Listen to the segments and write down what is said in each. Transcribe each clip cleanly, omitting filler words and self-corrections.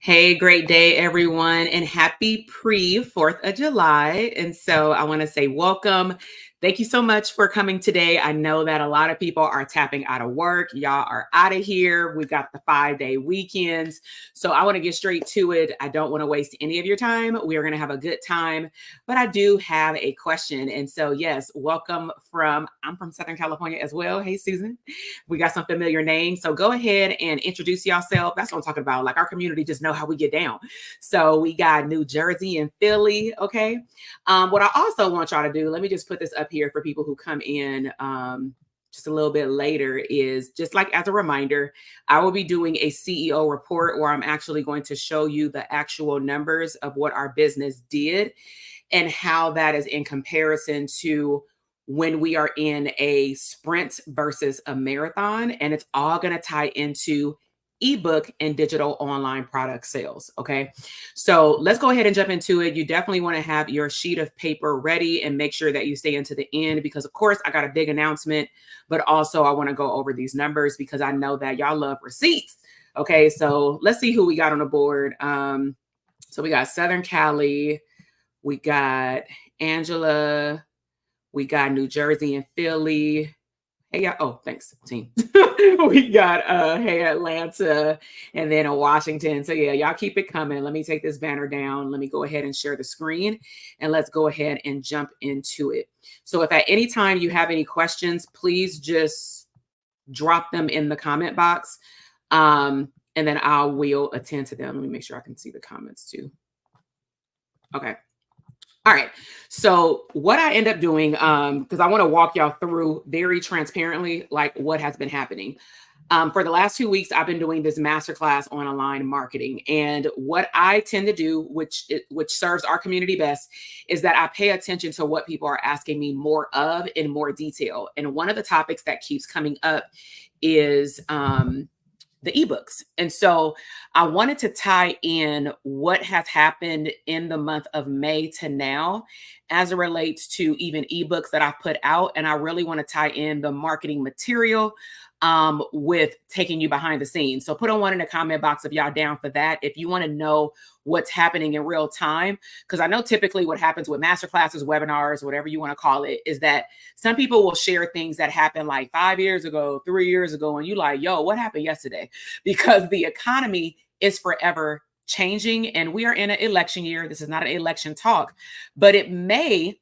Hey, great day, everyone, and happy pre 4th of July. And so I want to say welcome. Thank you so much for coming today. I know that a lot of people are tapping out of work. Y'all are out of here. We got the 5-day weekends. So I want to get straight to it. I don't want to waste any of your time. We are going to have a good time, but I do have a question. And so, yes, I'm from Southern California as well. Hey, Susan. We got some familiar names. So go ahead and introduce yourself. That's what I'm talking about. Like our community just know how we get down. So we got New Jersey and Philly. Okay. What I also want y'all to do, let me just put this up here for people who come in just a little bit later, is just like as a reminder, I will be doing a CEO report where I'm actually going to show you the actual numbers of what our business did and how that is in comparison to when we are in a sprint versus a marathon. And it's all going to tie into ebook and digital online product sales. Okay. So let's go ahead and jump into it. You definitely want to have your sheet of paper ready and make sure that you stay into the end because, of course, I got a big announcement, but also I want to go over these numbers because I know that y'all love receipts. Okay. So let's see who we got on the board. So we got Southern Cali, we got Angela, we got New Jersey and Philly. Hey, yeah. Oh, thanks, team. We got hey Atlanta and then a Washington. So yeah, y'all keep it coming. Let me take this banner down. Let me go ahead and share the screen and let's go ahead and jump into it. So if at any time you have any questions, please just drop them in the comment box. And then I will attend to them. Let me make sure I can see the comments too. Okay. All right. So what I end up doing, because I want to walk y'all through very transparently, like what has been happening. For the last 2 weeks, I've been doing this masterclass on online marketing. And what I tend to do, which serves our community best, is that I pay attention to what people are asking me more of in more detail. And one of the topics that keeps coming up is the ebooks. And so I wanted to tie in what has happened in the month of May to now as it relates to even ebooks that I've put out. And I really want to tie in the marketing material with taking you behind the scenes. So put on one in the comment box if y'all down for that. If you want to know what's happening in real time, because I know typically what happens with masterclasses, webinars, whatever you want to call it, is that some people will share things that happened like 5 years ago, 3 years ago, and you like, yo, what happened yesterday? Because the economy is forever changing and we are in an election year. This is not an election talk, but it may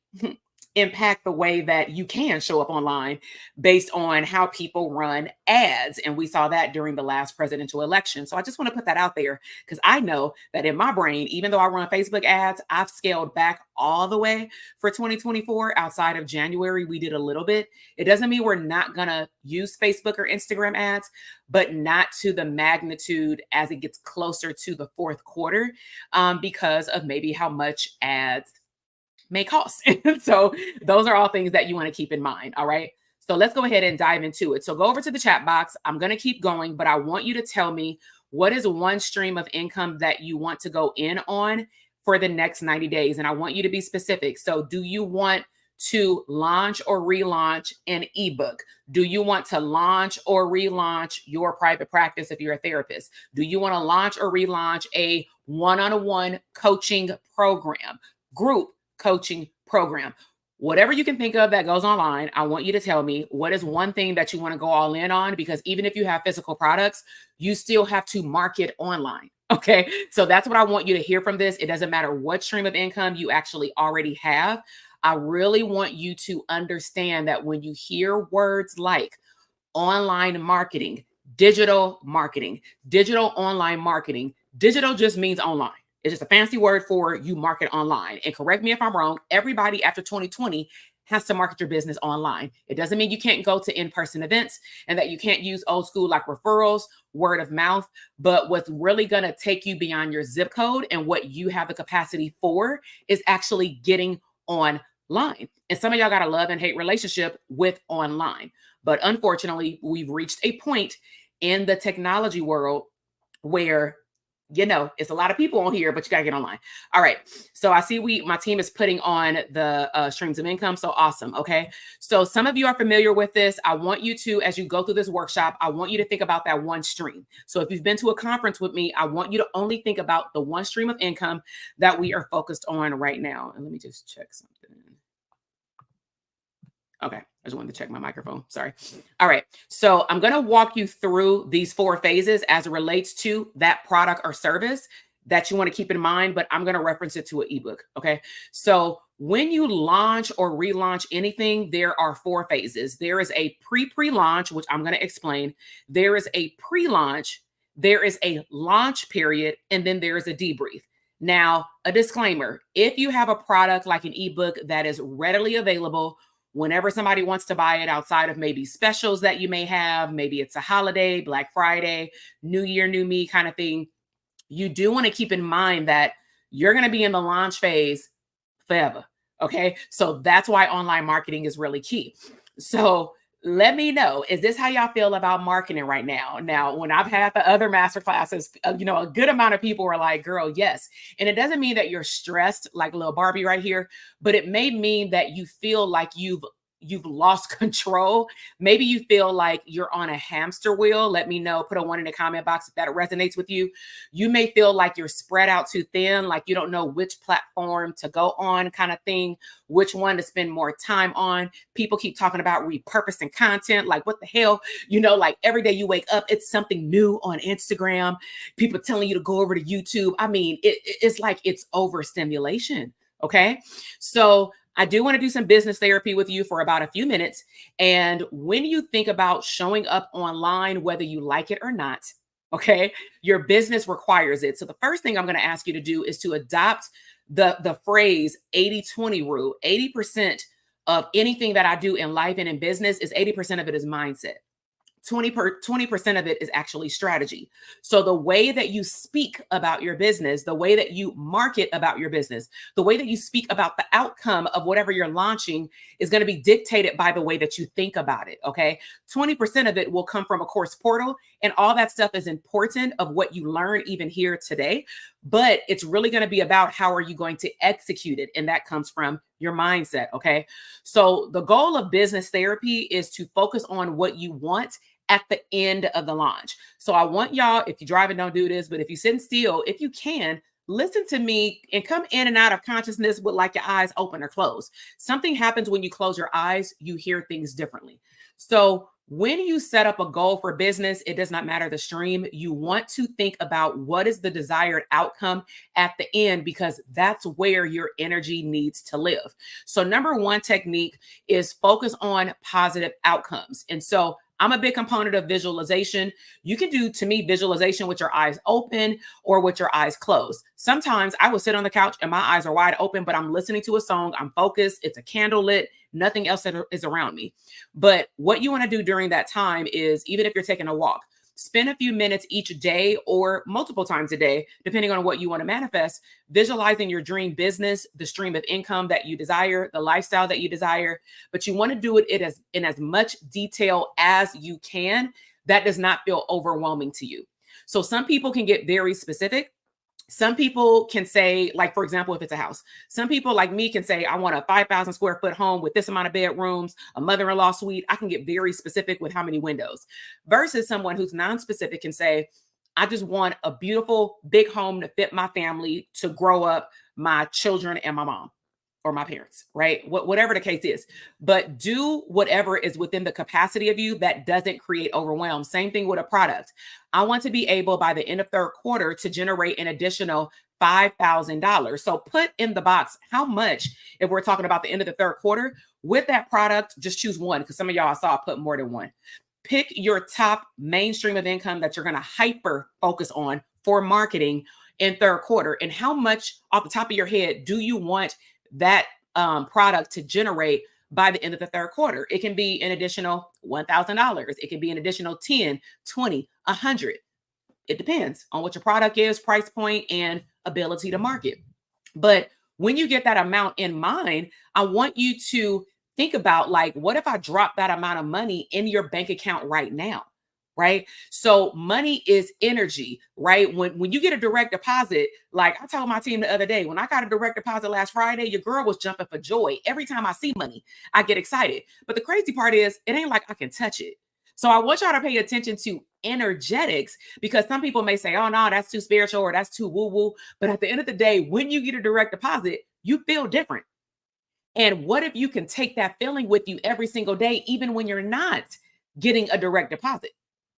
impact the way that you can show up online based on how people run ads. And we saw that during the last presidential election. So I just want to put that out there because I know that in my brain, even though I run Facebook ads, I've scaled back all the way for 2024. Outside of January, we did a little bit. It doesn't mean we're not going to use Facebook or Instagram ads, but not to the magnitude as it gets closer to the fourth quarter because of maybe how much ads may cost. So those are all things that you want to keep in mind. All right. So let's go ahead and dive into it. So go over to the chat box. I'm going to keep going, but I want you to tell me what is one stream of income that you want to go in on for the next 90 days. And I want you to be specific. So do you want to launch or relaunch an ebook? Do you want to launch or relaunch your private practice if you're a therapist? Do you want to launch or relaunch a one-on-one coaching program, group coaching program? Whatever you can think of that goes online, I want you to tell me what is one thing that you want to go all in on, because even if you have physical products, you still have to market online. Okay. So that's what I want you to hear from this. It doesn't matter what stream of income you actually already have. I really want you to understand that when you hear words like online marketing, digital online marketing, digital just means online. It's just a fancy word for you market online. And correct me if I'm wrong, everybody after 2020 has to market your business online. It doesn't mean you can't go to in-person events and that you can't use old school like referrals, word of mouth. But what's really going to take you beyond your zip code and what you have the capacity for is actually getting online. And some of y'all got a love and hate relationship with online. But unfortunately, we've reached a point in the technology world where It's a lot of people on here, but you gotta get online. All right. So I see my team is putting on the streams of income. So awesome. Okay. So some of you are familiar with this. I want you to, as you go through this workshop, I want you to think about that one stream. So if you've been to a conference with me, I want you to only think about the one stream of income that we are focused on right now. And let me just check something. Okay, I just wanted to check my microphone. Sorry. All right. So I'm going to walk you through these 4 phases as it relates to that product or service that you want to keep in mind, but I'm going to reference it to an ebook. Okay. So when you launch or relaunch anything, there are 4 phases. There is a pre-launch, which I'm going to explain. There is a pre-launch, there is a launch period, and then there is a debrief. Now, a disclaimer, if you have a product like an ebook that is readily available, whenever somebody wants to buy it outside of maybe specials that you may have, maybe it's a holiday, Black Friday, New Year, New Me kind of thing, you do want to keep in mind that you're going to be in the launch phase forever. Okay. So that's why online marketing is really key. So let me know, is this how y'all feel about marketing right now? Now, when I've had the other master classes, a good amount of people were like, girl, yes. And it doesn't mean that you're stressed like little Barbie right here, but it may mean that you feel like you've lost control. Maybe you feel like you're on a hamster wheel. Let me know. Put a 1 in the comment box if that resonates with you. You may feel like you're spread out too thin, like you don't know which platform to go on kind of thing, which one to spend more time on. People keep talking about repurposing content. Like what the hell? Like every day you wake up, it's something new on Instagram. People telling you to go over to YouTube. I mean, it's like it's overstimulation. Okay. So I do want to do some business therapy with you for about a few minutes. And when you think about showing up online, whether you like it or not, okay, your business requires it. So the first thing I'm going to ask you to do is to adopt the phrase 80-20 rule. 80% of anything that I do in life and in business is 80% of it is mindset. 20% of it is actually strategy. So the way that you speak about your business, the way that you market about your business, the way that you speak about the outcome of whatever you're launching is going to be dictated by the way that you think about it. Okay. 20% of it will come from a course portal, and all that stuff is important of what you learn even here today. But it's really going to be about how are you going to execute it? And that comes from your mindset. Okay. So the goal of business therapy is to focus on what you want at the end of the launch. So I want y'all, if you're driving, don't do this, but if you're sitting still, if you can, listen to me and come in and out of consciousness with like your eyes open or closed. Something happens when you close your eyes, you hear things differently. So when you set up a goal for business, it does not matter the stream. You want to think about what is the desired outcome at the end, because that's where your energy needs to live. So number 1 technique is focus on positive outcomes. And so I'm a big component of visualization. You can do, to me, visualization with your eyes open or with your eyes closed. Sometimes I will sit on the couch and my eyes are wide open, but I'm listening to a song. I'm focused. It's a candle lit. Nothing else is around me. But what you want to do during that time is, even if you're taking a walk, spend a few minutes each day or multiple times a day, depending on what you want to manifest, visualizing your dream business, the stream of income that you desire, the lifestyle that you desire. But you want to do it in as much detail as you can. That does not feel overwhelming to you. So some people can get very specific. Some people can say, like, for example, if it's a house, some people like me can say, I want a 5,000 square foot home with this amount of bedrooms, a mother-in-law suite. I can get very specific with how many windows, versus someone who's non-specific can say, I just want a beautiful big home to fit my family, to grow up my children and my mom or my parents, right? Whatever the case is, but do whatever is within the capacity of you that doesn't create overwhelm. Same thing with a product. I want to be able by the end of 3rd quarter to generate an additional $5,000. So put in the box how much, if we're talking about the end of the 3rd quarter with that product, just choose one, because some of y'all I saw put more than one. Pick your top mainstream of income that you're going to hyper focus on for marketing in 3rd quarter, and how much off the top of your head do you want that product to generate by the end of the 3rd quarter. It can be an additional $1,000. It can be an additional 10, 20, 100. It depends on what your product is, price point, and ability to market. But when you get that amount in mind, I want you to think about, like, what if I drop that amount of money in your bank account right now? right? So money is energy, right? When you get a direct deposit, like I told my team the other day, when I got a direct deposit last Friday, your girl was jumping for joy. Every time I see money, I get excited. But the crazy part is, it ain't like I can touch it. So I want y'all to pay attention to energetics, because some people may say, oh, no, that's too spiritual or that's too woo woo. But at the end of the day, when you get a direct deposit, you feel different. And what if you can take that feeling with you every single day, even when you're not getting a direct deposit?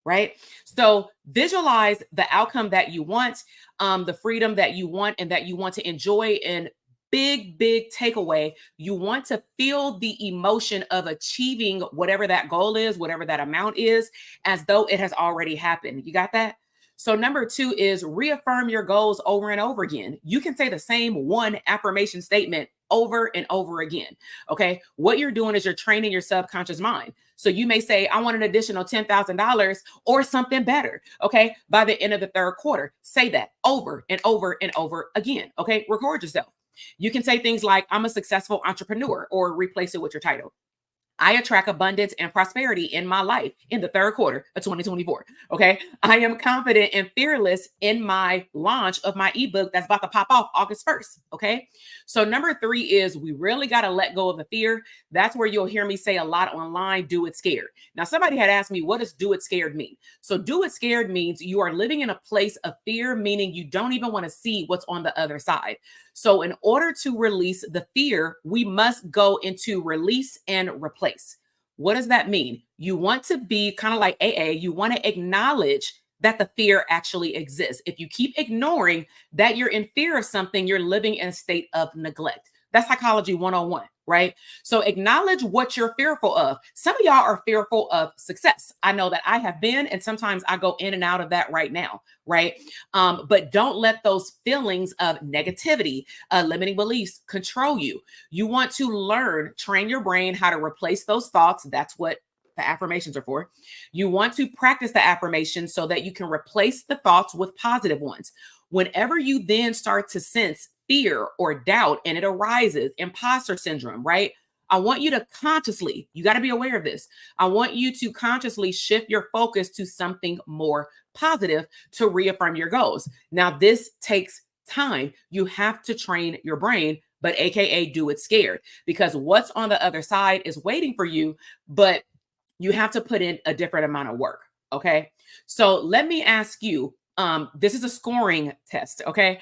Right. So visualize the outcome that you want, the freedom that you want and that you want to enjoy. And big takeaway, you want to feel the emotion of achieving whatever that goal is, whatever that amount is, as though it has already happened. You got that? So number 2 is reaffirm your goals over and over again. You can say the same one affirmation statement over and over again. Okay. What you're doing is you're training your subconscious mind. So you may say, I want an additional $10,000 or something better. Okay. By the end of the third quarter, say that over and over and over again. Okay. Record yourself. You can say things like, I'm a successful entrepreneur, or replace it with your title. I attract abundance and prosperity in my life in the third quarter of 2024. Okay. I am confident and fearless in my launch of my ebook that's about to pop off August 1st. Okay. So number 3 is we really got to let go of the fear. That's where you'll hear me say a lot online, do it scared. Now, somebody had asked me, what does do it scared mean? So do it scared means you are living in a place of fear, meaning you don't even want to see what's on the other side. So in order to release the fear, we must go into release and replace. What does that mean? You want to be kind of like AA, you want to acknowledge that the fear actually exists. If you keep ignoring that you're in fear of something, you're living in a state of neglect. That's psychology 101, right? So acknowledge what you're fearful of. Some of y'all are fearful of success. I know that I have been, and sometimes I go in and out of that right now, right? But don't let those feelings of negativity, limiting beliefs control you. You want to learn, train your brain how to replace those thoughts. That's what the affirmations are for. You want to practice the affirmations so that you can replace the thoughts with positive ones. Whenever you then start to sense fear or doubt and it arises, imposter syndrome, right? I want you to consciously, you got to be aware of this. I want you to consciously shift your focus to something more positive to reaffirm your goals. Now, this takes time. You have to train your brain, but AKA do it scared, because what's on the other side is waiting for you, but you have to put in a different amount of work. Okay. So let me ask you, this is a scoring test. Okay.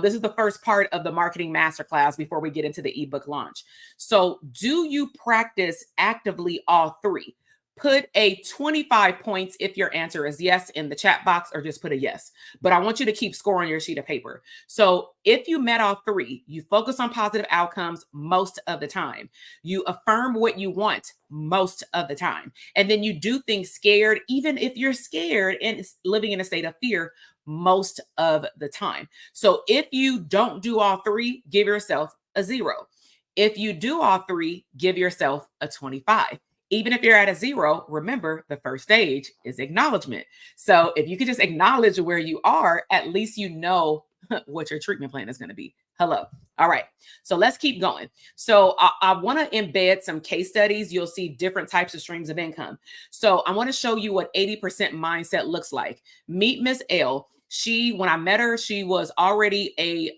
This is the first part of the marketing masterclass before we get into the ebook launch. So do you practice actively all 3? Put a 25 points if your answer is yes in the chat box, or just put a yes. But I want you to keep scoring your sheet of paper. So if you met all 3, you focus on positive outcomes most of the time. You affirm what you want most of the time. And then you do things scared, even if you're scared and living in a state of fear most of the time. So if you don't do all 3, give yourself a 0. If you do all 3, give yourself a 25. Even if you're at a 0, remember the first stage is acknowledgement. So if you can just acknowledge where you are, at least you know what your treatment plan is going to be. Hello. All right. So let's keep going. So I want to embed some case studies. You'll see different types of streams of income. So I want to show you what 80% mindset looks like. Meet Miss L. When I met her, she was already a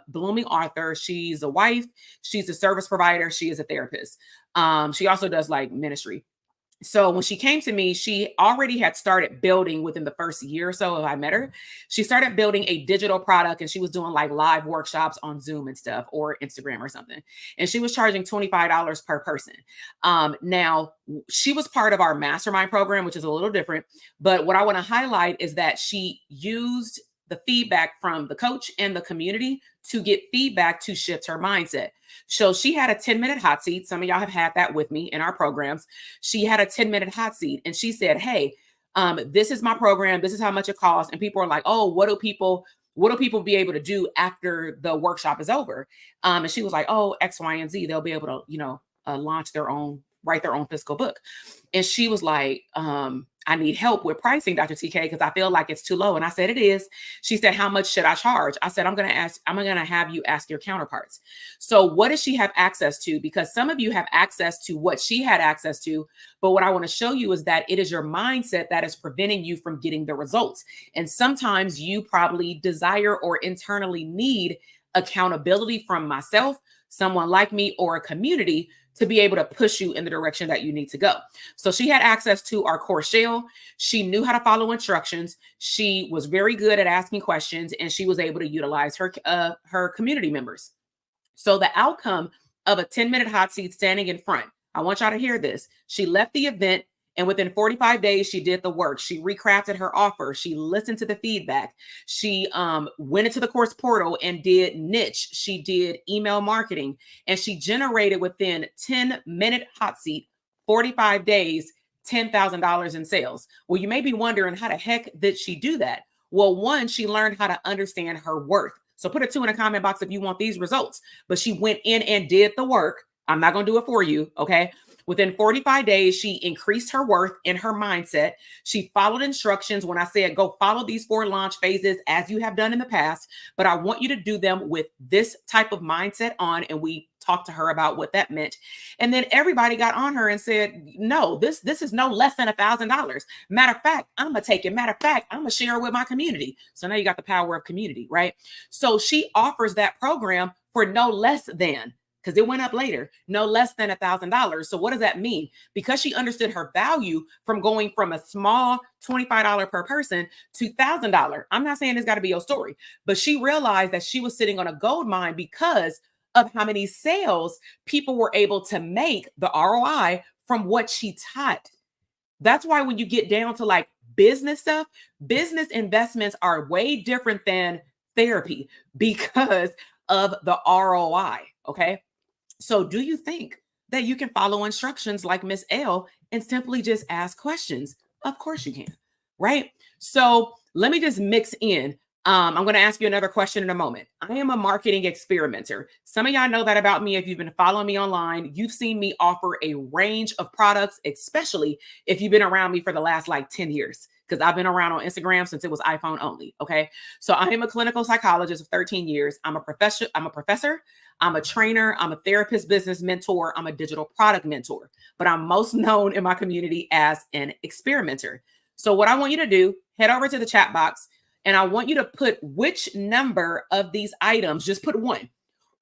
blooming author. She's a wife. She's a service provider. She is a therapist. She also does like ministry. So when she came to me, she already had started building within the first year or so of I met her. She started building a digital product, and she was doing like live workshops on Zoom and stuff, or Instagram or something. And she was charging $25 per person. Now, she was part of our mastermind program, which is a little different. But what I want to highlight is that she used the feedback from the coach and the community to get feedback to shift her mindset. So she had a 10-minute hot seat. Some of y'all have had that with me in our programs. She had a 10-minute hot seat, and she said, hey, this is my program. This is how much it costs. And people are like, oh, what do people be able to do after the workshop is over? And she was like, oh, X, Y, and Z. They'll be able to, launch their own, write their own physical book. And she was like, I need help with pricing, Dr. TK, because I feel like it's too low. And I said, it is. She said, how much should I charge? I said, I'm going to have you ask your counterparts. So what does she have access to? Because some of you have access to what she had access to. But what I want to show you is that it is your mindset that is preventing you from getting the results. And sometimes you probably desire or internally need accountability from myself, someone like me, or a community to be able to push you in the direction that you need to go. So she had access to our core shell. She knew how to follow instructions. She was very good at asking questions, and she was able to utilize her community members. So the outcome of a 10-minute hot seat standing in front, I want y'all to hear this. She left the event, and within 45 days, she did the work. She recrafted her offer. She listened to the feedback. She went into the course portal and did niche. She did email marketing, and she generated within 10-minute hot seat, 45 days, $10,000 in sales. Well, you may be wondering, how the heck did she do that? Well, one, she learned how to understand her worth. So put a 2 in the comment box if you want these results. But she went in and did the work. I'm not going to do it for you, okay? Within 45 days, she increased her worth in her mindset. She followed instructions when I said, go follow these 4 launch phases as you have done in the past, but I want you to do them with this type of mindset on. And we talked to her about what that meant. And then everybody got on her and said, no, this is no less than $1,000. Matter of fact, I'm going to take it. Matter of fact, I'm going to share it with my community. So now you got the power of community, right? So she offers that program for no less than, because it went up later, no less than $1,000. So what does that mean? Because she understood her value from going from a small $25 per person to $1,000. I'm not saying it's got to be your story, but she realized that she was sitting on a gold mine because of how many sales people were able to make, the ROI from what she taught. That's why when you get down to like business stuff, business investments are way different than therapy because of the ROI. Okay. So do you think that you can follow instructions like Miss L and simply just ask questions? Of course you can, right? So let me just mix in. I'm going to ask you another question in a moment. I am a marketing experimenter. Some of y'all know that about me. If you've been following me online, you've seen me offer a range of products, especially if you've been around me for the last like 10 years, because I've been around on Instagram since it was iPhone only. Okay. So I am a clinical psychologist of 13 years. I'm a professor. I'm a trainer. I'm a therapist, business mentor. I'm a digital product mentor, but I'm most known in my community as an experimenter. So what I want you to do, head over to the chat box, and I want you to put which number of these items, just put one.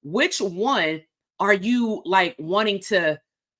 Which one are you like wanting to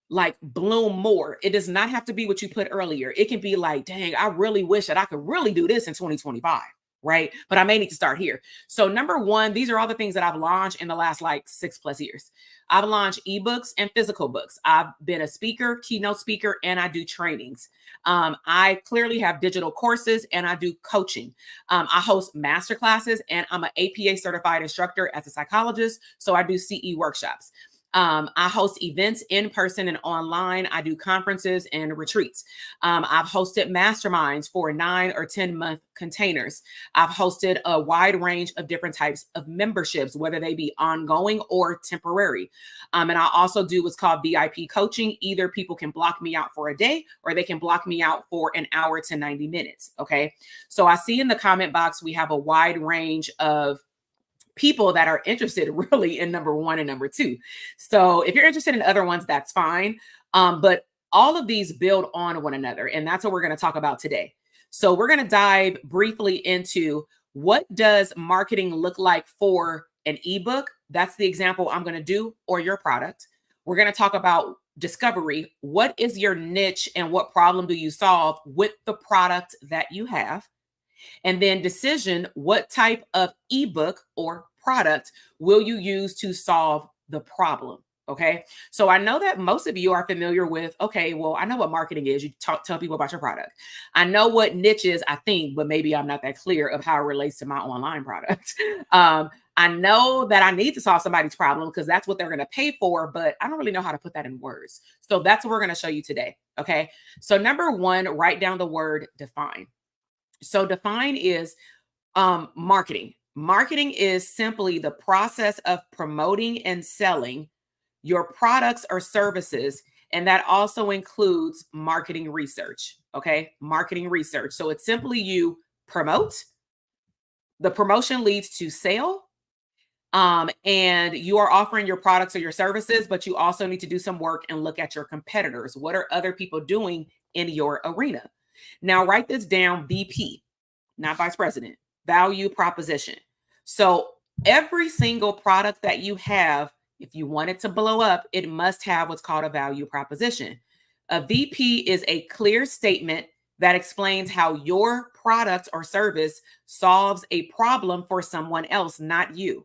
like bloom more? It does not have to be what you put earlier. It can be like, dang, I really wish that I could really do this in 2025. Right? But I may need to start here. So number one, these are all the things that I've launched in the last like 6+ years. I've launched ebooks and physical books. I've been a speaker, keynote speaker, and I do trainings. I clearly have digital courses and I do coaching. I host masterclasses and I'm an APA certified instructor as a psychologist. So I do CE workshops. I host events in person and online. I do conferences and retreats. I've hosted masterminds for 9 or 10-month containers. I've hosted a wide range of different types of memberships, whether they be ongoing or temporary. And I also do what's called VIP coaching. Either people can block me out for a day or they can block me out for an hour to 90 minutes. Okay. So I see in the comment box, we have a wide range of people that are interested really in number 1 and number 2. So if you're interested in other ones, that's fine. But all of these build on one another. And that's what we're going to talk about today. So we're going to dive briefly into what does marketing look like for an ebook? That's the example I'm going to do, or your product. We're going to talk about discovery. What is your niche and what problem do you solve with the product that you have? And then decision, what type of ebook or product will you use to solve the problem? Okay. So I know that most of you are familiar with, okay, well, I know what marketing is. You tell people about your product. I know what niche is, I think, but maybe I'm not that clear of how it relates to my online product. I know that I need to solve somebody's problem because that's what they're going to pay for, but I don't really know how to put that in words. So that's what we're going to show you today. Okay. So number 1, write down the word define. So define is marketing. Marketing is simply the process of promoting and selling your products or services And that also includes marketing research. Okay. Marketing research. So it's simply you promote, the promotion leads to sale. And you are offering your products or your services, but you also need to do some work and look at your competitors. What are other people doing in your arena? Now, write this down: VP, not vice president, value proposition. So every single product that you have, if you want it to blow up, it must have what's called a value proposition. A VP is a clear statement that explains how your product or service solves a problem for someone else, not you.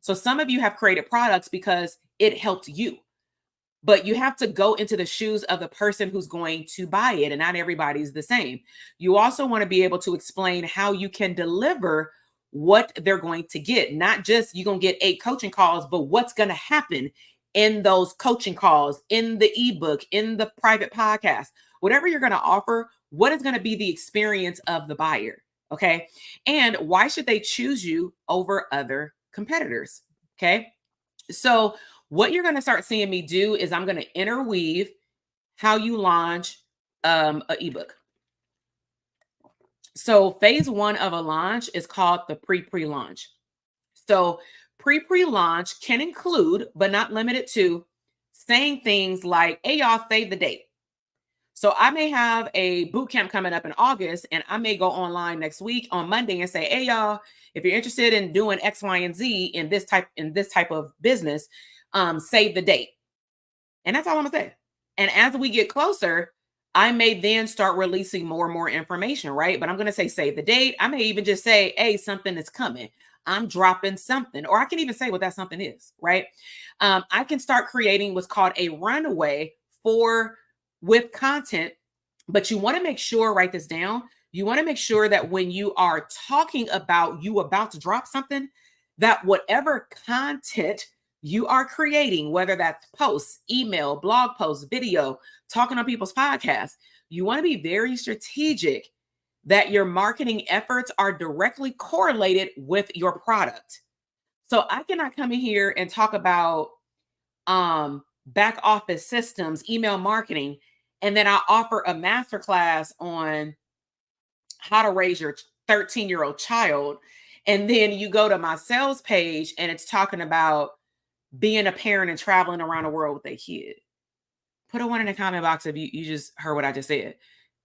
So some of you have created products because it helped you, but you have to go into the shoes of the person who's going to buy it, and not everybody's the same. You also want to be able to explain how you can deliver what they're going to get, not just you're going to get 8 coaching calls, but what's going to happen in those coaching calls, in the ebook, in the private podcast, whatever you're going to offer, what is going to be the experience of the buyer? Okay. And why should they choose you over other competitors? Okay. So what you're going to start seeing me do is I'm going to interweave how you launch an ebook. So phase 1 of a launch is called the pre-launch. So pre-launch can include, but not limited to, saying things like, hey, y'all, save the date. So I may have a boot camp coming up in August, and I may go online next week on Monday and say, hey, y'all, if you're interested in doing X, Y, and Z in this type of business, save the date. And that's all I'm gonna say. And as we get closer, I may then start releasing more and more information, right? But I'm gonna say save the date. I may even just say, hey, something is coming. I'm dropping something, or I can even say what that something is, right? I can start creating what's called a runway with content, but you want to make sure, write this down. You want to make sure that when you are talking about you about to drop something, that whatever content you are creating, whether that's posts, email, blog posts, video, talking on people's podcasts, you want to be very strategic that your marketing efforts are directly correlated with your product. So I cannot come in here and talk about back office systems, email marketing, and then I offer a masterclass on how to raise your 13-year-old child. And then you go to my sales page and it's talking about being a parent and traveling around the world with a kid. Put a 1 in the comment box if you just heard what I just said.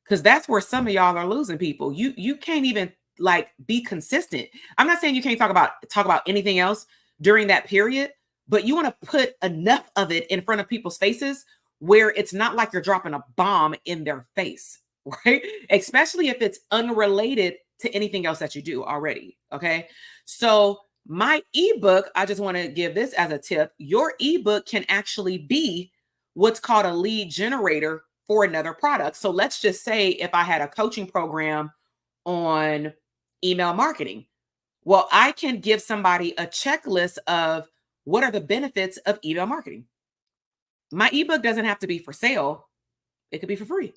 Because that's where some of y'all are losing people. You can't even like be consistent. I'm not saying you can't talk about anything else during that period, but you want to put enough of it in front of people's faces where it's not like you're dropping a bomb in their face, right? Especially if it's unrelated to anything else that you do already. Okay. So my ebook, I just want to give this as a tip. Your ebook can actually be what's called a lead generator for another product. So let's just say if I had a coaching program on email marketing, well, I can give somebody a checklist of what are the benefits of email marketing. My ebook doesn't have to be for sale. It could be for free.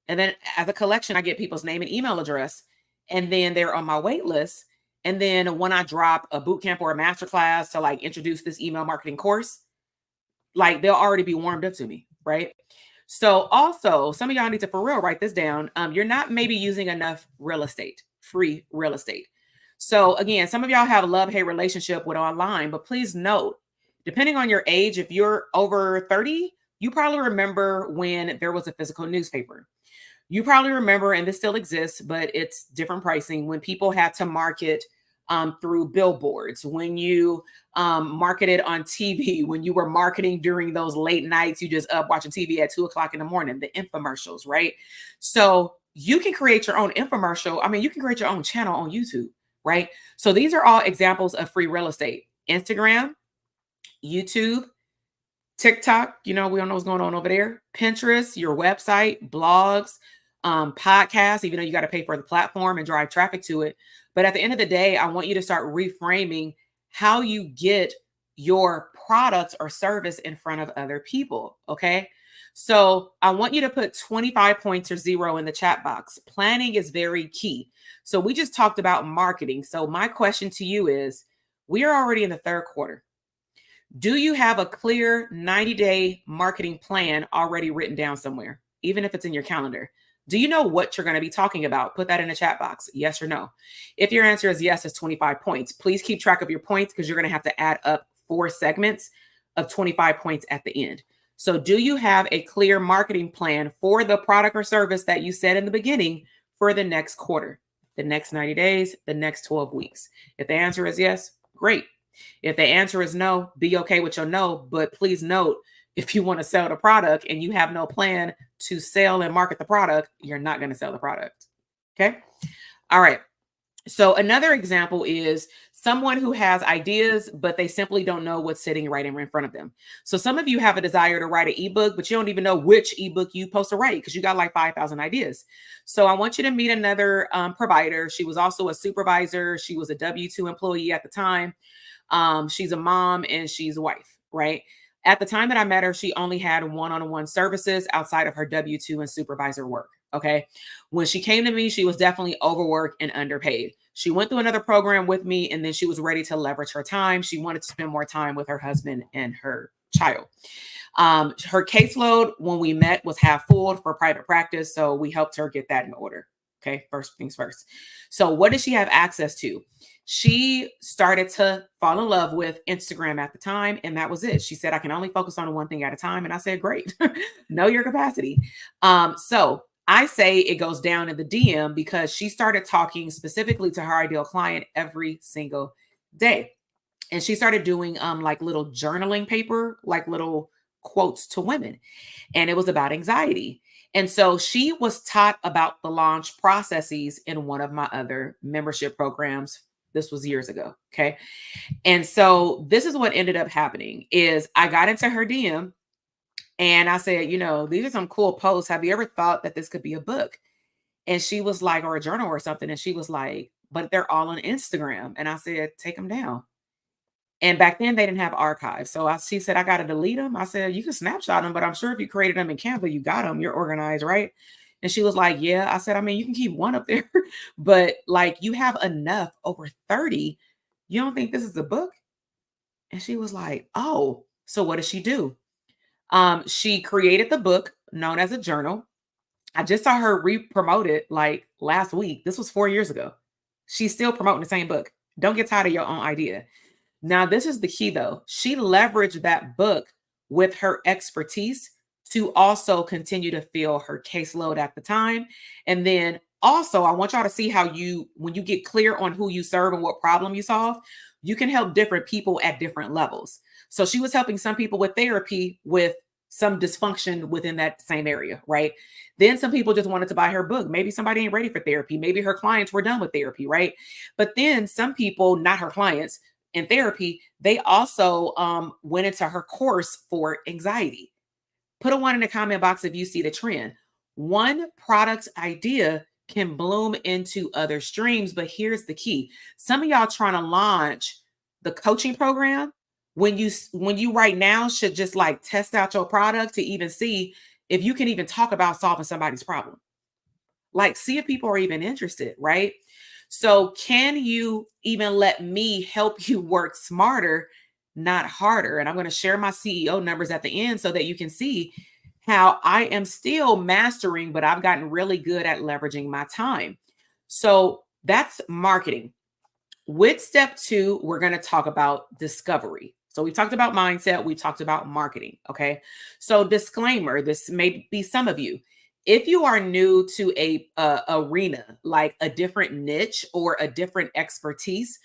And then as a collection, I get people's name and email address, and then they're on my wait list. And then when I drop a boot camp or a masterclass to like introduce this email marketing course, like they'll already be warmed up to me, right? So also, some of y'all need to for real write this down. You're not maybe using enough free real estate. So again, some of y'all have a love-hate relationship with online, but please note, depending on your age, if you're over 30, you probably remember when there was a physical newspaper. You probably remember, and this still exists, but it's different pricing, when people had to market through billboards, when you marketed on TV, when you were marketing during those late nights, you just up watching TV at 2:00 in the morning, the infomercials, right? So you can create your own infomercial. I mean, you can create your own channel on YouTube, right? So these are all examples of free real estate. Instagram, YouTube, TikTok, we don't know what's going on over there. Pinterest, your website, blogs, podcasts, even though you got to pay for the platform and drive traffic to it. But at the end of the day, I want you to start reframing how you get your products or service in front of other people. Okay. So I want you to put 25 points or 0 in the chat box. Planning is very key. So we just talked about marketing. So my question to you is, we are already in the third quarter. Do you have a clear 90-day marketing plan already written down somewhere, even if it's in your calendar? Do you know what you're going to be talking about? Put that in the chat box, yes or no. If your answer is yes, it's 25 points. Please keep track of your points because you're going to have to add up 4 segments of 25 points at the end. So do you have a clear marketing plan for the product or service that you said in the beginning for the next quarter, the next 90 days, the next 12 weeks? If the answer is yes, great. If the answer is no, be okay with your no, but please note, if you want to sell the product and you have no plan to sell and market the product, you're not going to sell the product. Okay. All right. So another example is someone who has ideas, but they simply don't know what's sitting right in front of them. So some of you have a desire to write an ebook, but you don't even know which ebook you supposed to write because you got like 5,000 ideas. So I want you to meet another provider. She was also a supervisor. She was a W-2 employee at the time. She's a mom and she's a wife, right? At the time that I met her, she only had one-on-one services outside of her W-2 and supervisor work. Okay. When she came to me, she was definitely overworked and underpaid. She went through another program with me and then she was ready to leverage her time. She wanted to spend more time with her husband and her child. Her caseload when we met was half full for private practice. So we helped her get that in order. Okay. First things first. So what did she have access to? She started to fall in love with Instagram at the time. And that was it. She said, I can only focus on one thing at a time. And I said, great, know your capacity. So I say it goes down in the DM because she started talking specifically to her ideal client every single day. And she started doing like little journaling paper, like little quotes to women. And it was about anxiety. And so she was taught about the launch processes in one of my other membership programs. This was years ago. Okay. And so this is what ended up happening is I got into her DM and I said, you know, these are some cool posts. Have you ever thought that this could be a book? And she was like, or a journal or something. And she was like, but they're all on Instagram. And I said, take them down. And back then they didn't have archives. So she said, I got to delete them. I said, you can snapshot them, but I'm sure if you created them in Canva, you got them. You're organized, right? And she was like, yeah. I said, I mean, you can keep one up there, but like you have enough over 30. You don't think this is a book? And she was like, oh, so what does she do? She created the book known as a journal. I just saw her re-promote it like last week. This was 4 years ago. She's still promoting the same book. Don't get tired of your own idea. Now, this is the key though. She leveraged that book with her expertise to also continue to fill her caseload at the time. And then also, I want y'all to see how when you get clear on who you serve and what problem you solve, you can help different people at different levels. So she was helping some people with therapy with some dysfunction within that same area, right? Then some people just wanted to buy her book. Maybe somebody ain't ready for therapy. Maybe her clients were done with therapy, right? But then some people, not her clients in therapy, they also went into her course for anxiety. Put a 1 in the comment box if you see the trend. One product idea can bloom into other streams, but here's the key. Some of y'all trying to launch the coaching program when you right now should just like test out your product to even see if you can even talk about solving somebody's problem. Like see if people are even interested, right? So can you even let me help you work smarter, not harder? And I'm going to share my CEO numbers at the end so that you can see how I am still mastering, but I've gotten really good at leveraging my time. So that's marketing. With step 2, we're going to talk about discovery. So we talked about mindset. We talked about marketing. Okay. So disclaimer, this may be some of you. If you are new to a arena, like a different niche or a different expertise,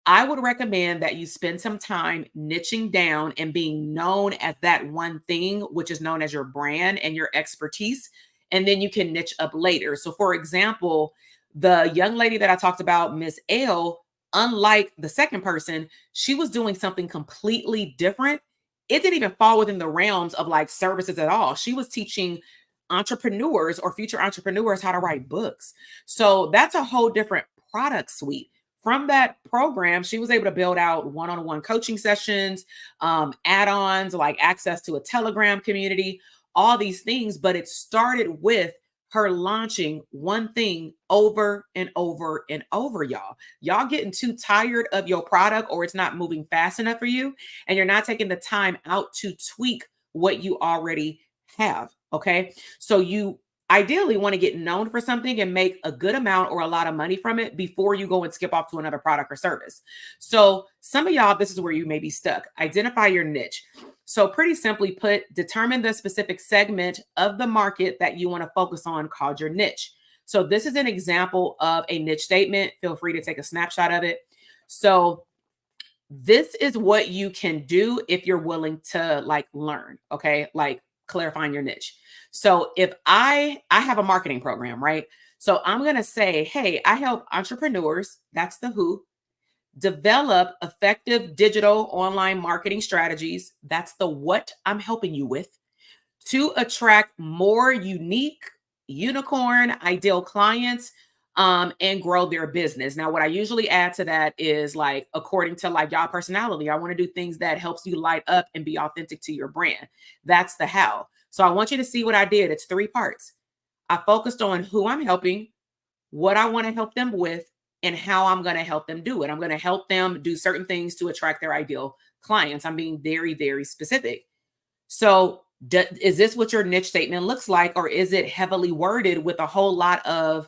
I would recommend that you spend some time niching down and being known as that one thing, which is known as your brand and your expertise. And then you can niche up later. So for example, the young lady that I talked about, Miss L, unlike the second person, she was doing something completely different. It didn't even fall within the realms of like services at all. She was teaching entrepreneurs or future entrepreneurs how to write books. So that's a whole different product suite. From that program, she was able to build out one-on-one coaching sessions, add-ons like access to a Telegram community, all these things. But it started with her launching one thing over and over and over, y'all. Y'all getting too tired of your product, or it's not moving fast enough for you, and you're not taking the time out to tweak what you already have. Okay. So you ideally want to get known for something and make a good amount or a lot of money from it before you go and skip off to another product or service. So some of y'all, this is where you may be stuck. Identify your niche. So pretty simply put, determine the specific segment of the market that you want to focus on called your niche. So this is an example of a niche statement. Feel free to take a snapshot of it. So this is what you can do if you're willing to like learn, okay? Like clarifying your niche. So if I have a marketing program, right? So I'm going to say, hey, I help entrepreneurs, that's the who, develop effective digital online marketing strategies, that's the what I'm helping you with, to attract more unique, unicorn, ideal clients, and grow their business. Now, what I usually add to that is like, according to like y'all personality, I want to do things that helps you light up and be authentic to your brand. That's the how. So I want you to see what I did. It's 3 parts. I focused on who I'm helping, what I want to help them with, and how I'm going to help them do it. I'm going to help them do certain things to attract their ideal clients. I'm being very, very specific. So is this what your niche statement looks like, or is it heavily worded with a whole lot of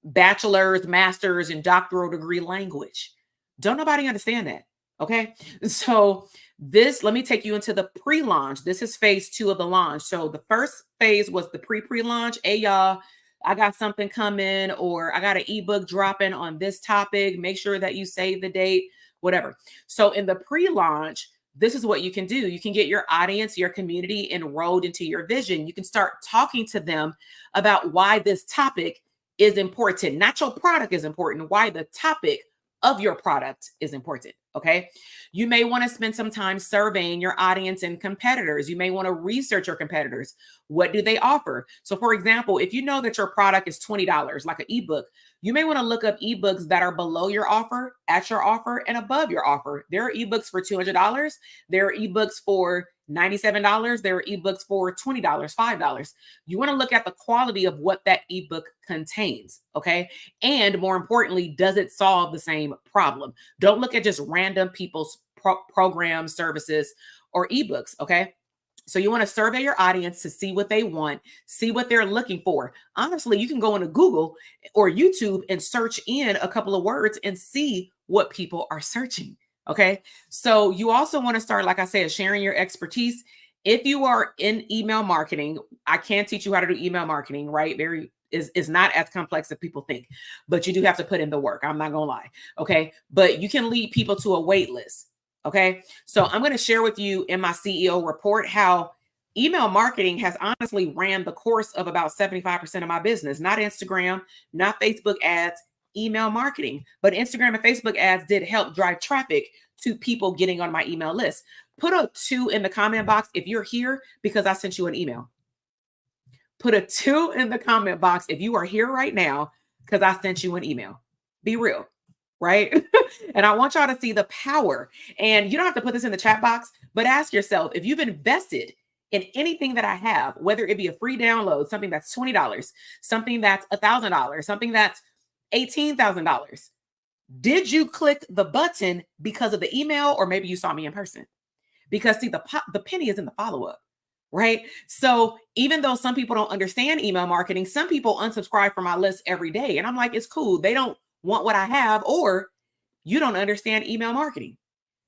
bachelor's, master's, and doctoral degree language? Don't nobody understand that. Okay. So let me take you into the pre-launch. This is phase 2 of the launch. So the first phase was the pre-launch. Hey, y'all, I got something coming, or I got an ebook dropping on this topic. Make sure that you save the date, whatever. So in the pre-launch, this is what you can do. You can get your audience, your community enrolled into your vision. You can start talking to them about why this topic is important. Not your product is important, why the topic of your product is important. Okay. You may want to spend some time surveying your audience and competitors. You may want to research your competitors. What do they offer? So for example, if you know that your product is $20, like an ebook, you may want to look up ebooks that are below your offer, at your offer, and above your offer. There are ebooks for $200. There are ebooks for $97. There are ebooks for $20, $5. You want to look at the quality of what that ebook contains. Okay. And more importantly, does it solve the same problem? Don't look at just random people's programs, services, or ebooks. Okay. So you want to survey your audience to see what they want, see what they're looking for. Honestly, you can go into Google or YouTube and search in a couple of words and see what people are searching. Okay. So you also want to start, like I said, sharing your expertise. If you are in email marketing, I can teach you how to do email marketing, right? Is not as complex as people think, but you do have to put in the work. I'm not going to lie. Okay. But you can lead people to a wait list. Okay. So I'm going to share with you in my CEO report how email marketing has honestly ran the course of about 75% of my business, not Instagram, not Facebook ads, email marketing. But Instagram and Facebook ads did help drive traffic to people getting on my email list. Put a 2 in the comment box if you're here because I sent you an email. Put a 2 in the comment box if you are here right now because I sent you an email. Be real, right? And I want y'all to see the power. And you don't have to put this in the chat box, but ask yourself, if you've invested in anything that I have, whether it be a free download, something that's $20, something that's $1,000, something that's $18,000, did you click the button because of the email, or maybe you saw me in person? Because see, the penny is in the follow-up. Right. So even though some people don't understand email marketing, some people unsubscribe from my list every day. And I'm like, it's cool. They don't want what I have, or you don't understand email marketing,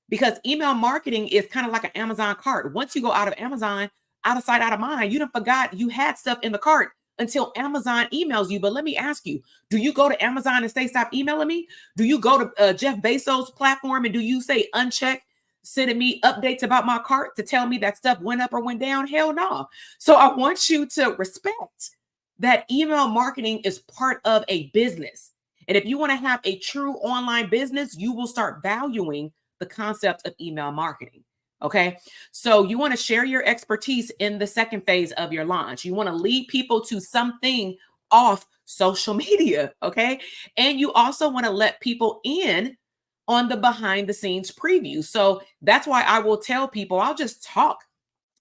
because email marketing is kind of like an Amazon cart. Once you go out of Amazon, out of sight, out of mind, you done forgot you had stuff in the cart until Amazon emails you. But let me ask you, do you go to Amazon and say, stop emailing me? Do you go to Jeff Bezos' platform and do you say uncheck sending me updates about my cart to tell me that stuff went up or went down? Hell no. So I want you to respect that email marketing is part of a business. And if you want to have a true online business, you will start valuing the concept of email marketing. Okay. So you want to share your expertise in the second phase of your launch. You want to lead people to something off social media. Okay. And you also want to let people in on the behind the scenes preview. So that's why I will tell people, I'll just talk